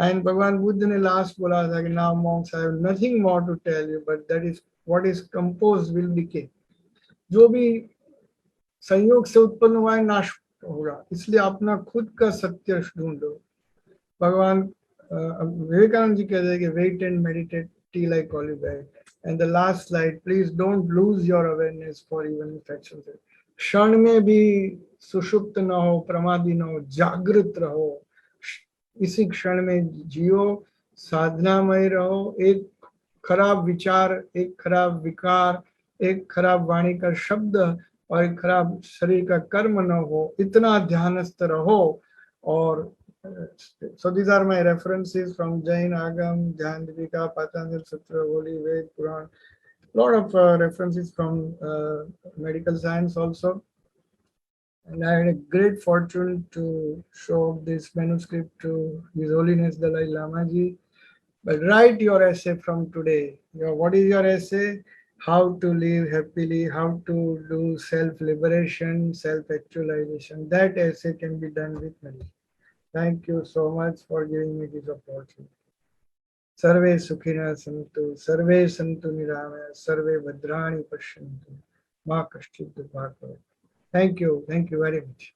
And Bhagwan Buddha ने लास्ट बोला था कि now monks, I have nothing more to tell you but that is what is composed will decay. जो भी संयोग से उत्पन्न हुआ है नाश होगा, इसलिए अपना खुद का सत्य ढूंढो. भगवान विवेकानंद जी कहते हैं कि wait and meditate till I call you back. And the last slide, please don't lose your awareness for even fractions. क्षण में भी सुषुप्त न हो, प्रमादी न हो, जागृत रहो. इसी क्षण में जियो, साधनामय रहो. एक खराब विचार, एक खराब विकार, एक खराब वाणी का शब्द और एक खराब शरीर का कर्म न हो, इतना ध्यानस्थ रहो. और so these are my references from Jain Agam, Dhyan Dipika, Patanjali Sutra, Holy Ved, Puran. Lot of references from medical science also. And I had a great fortune to show this manuscript to His Holiness Dalai Lama Ji. But write your essay from today. What is your essay? How to live happily, how to do self-liberation, self-actualization. That essay can be done with me. Thank you so much for giving me this opportunity. Sarve sukhina santu, sarve santu niramaya, sarve bhadrani pashyantu, ma kaschid dukha. Thank you very much.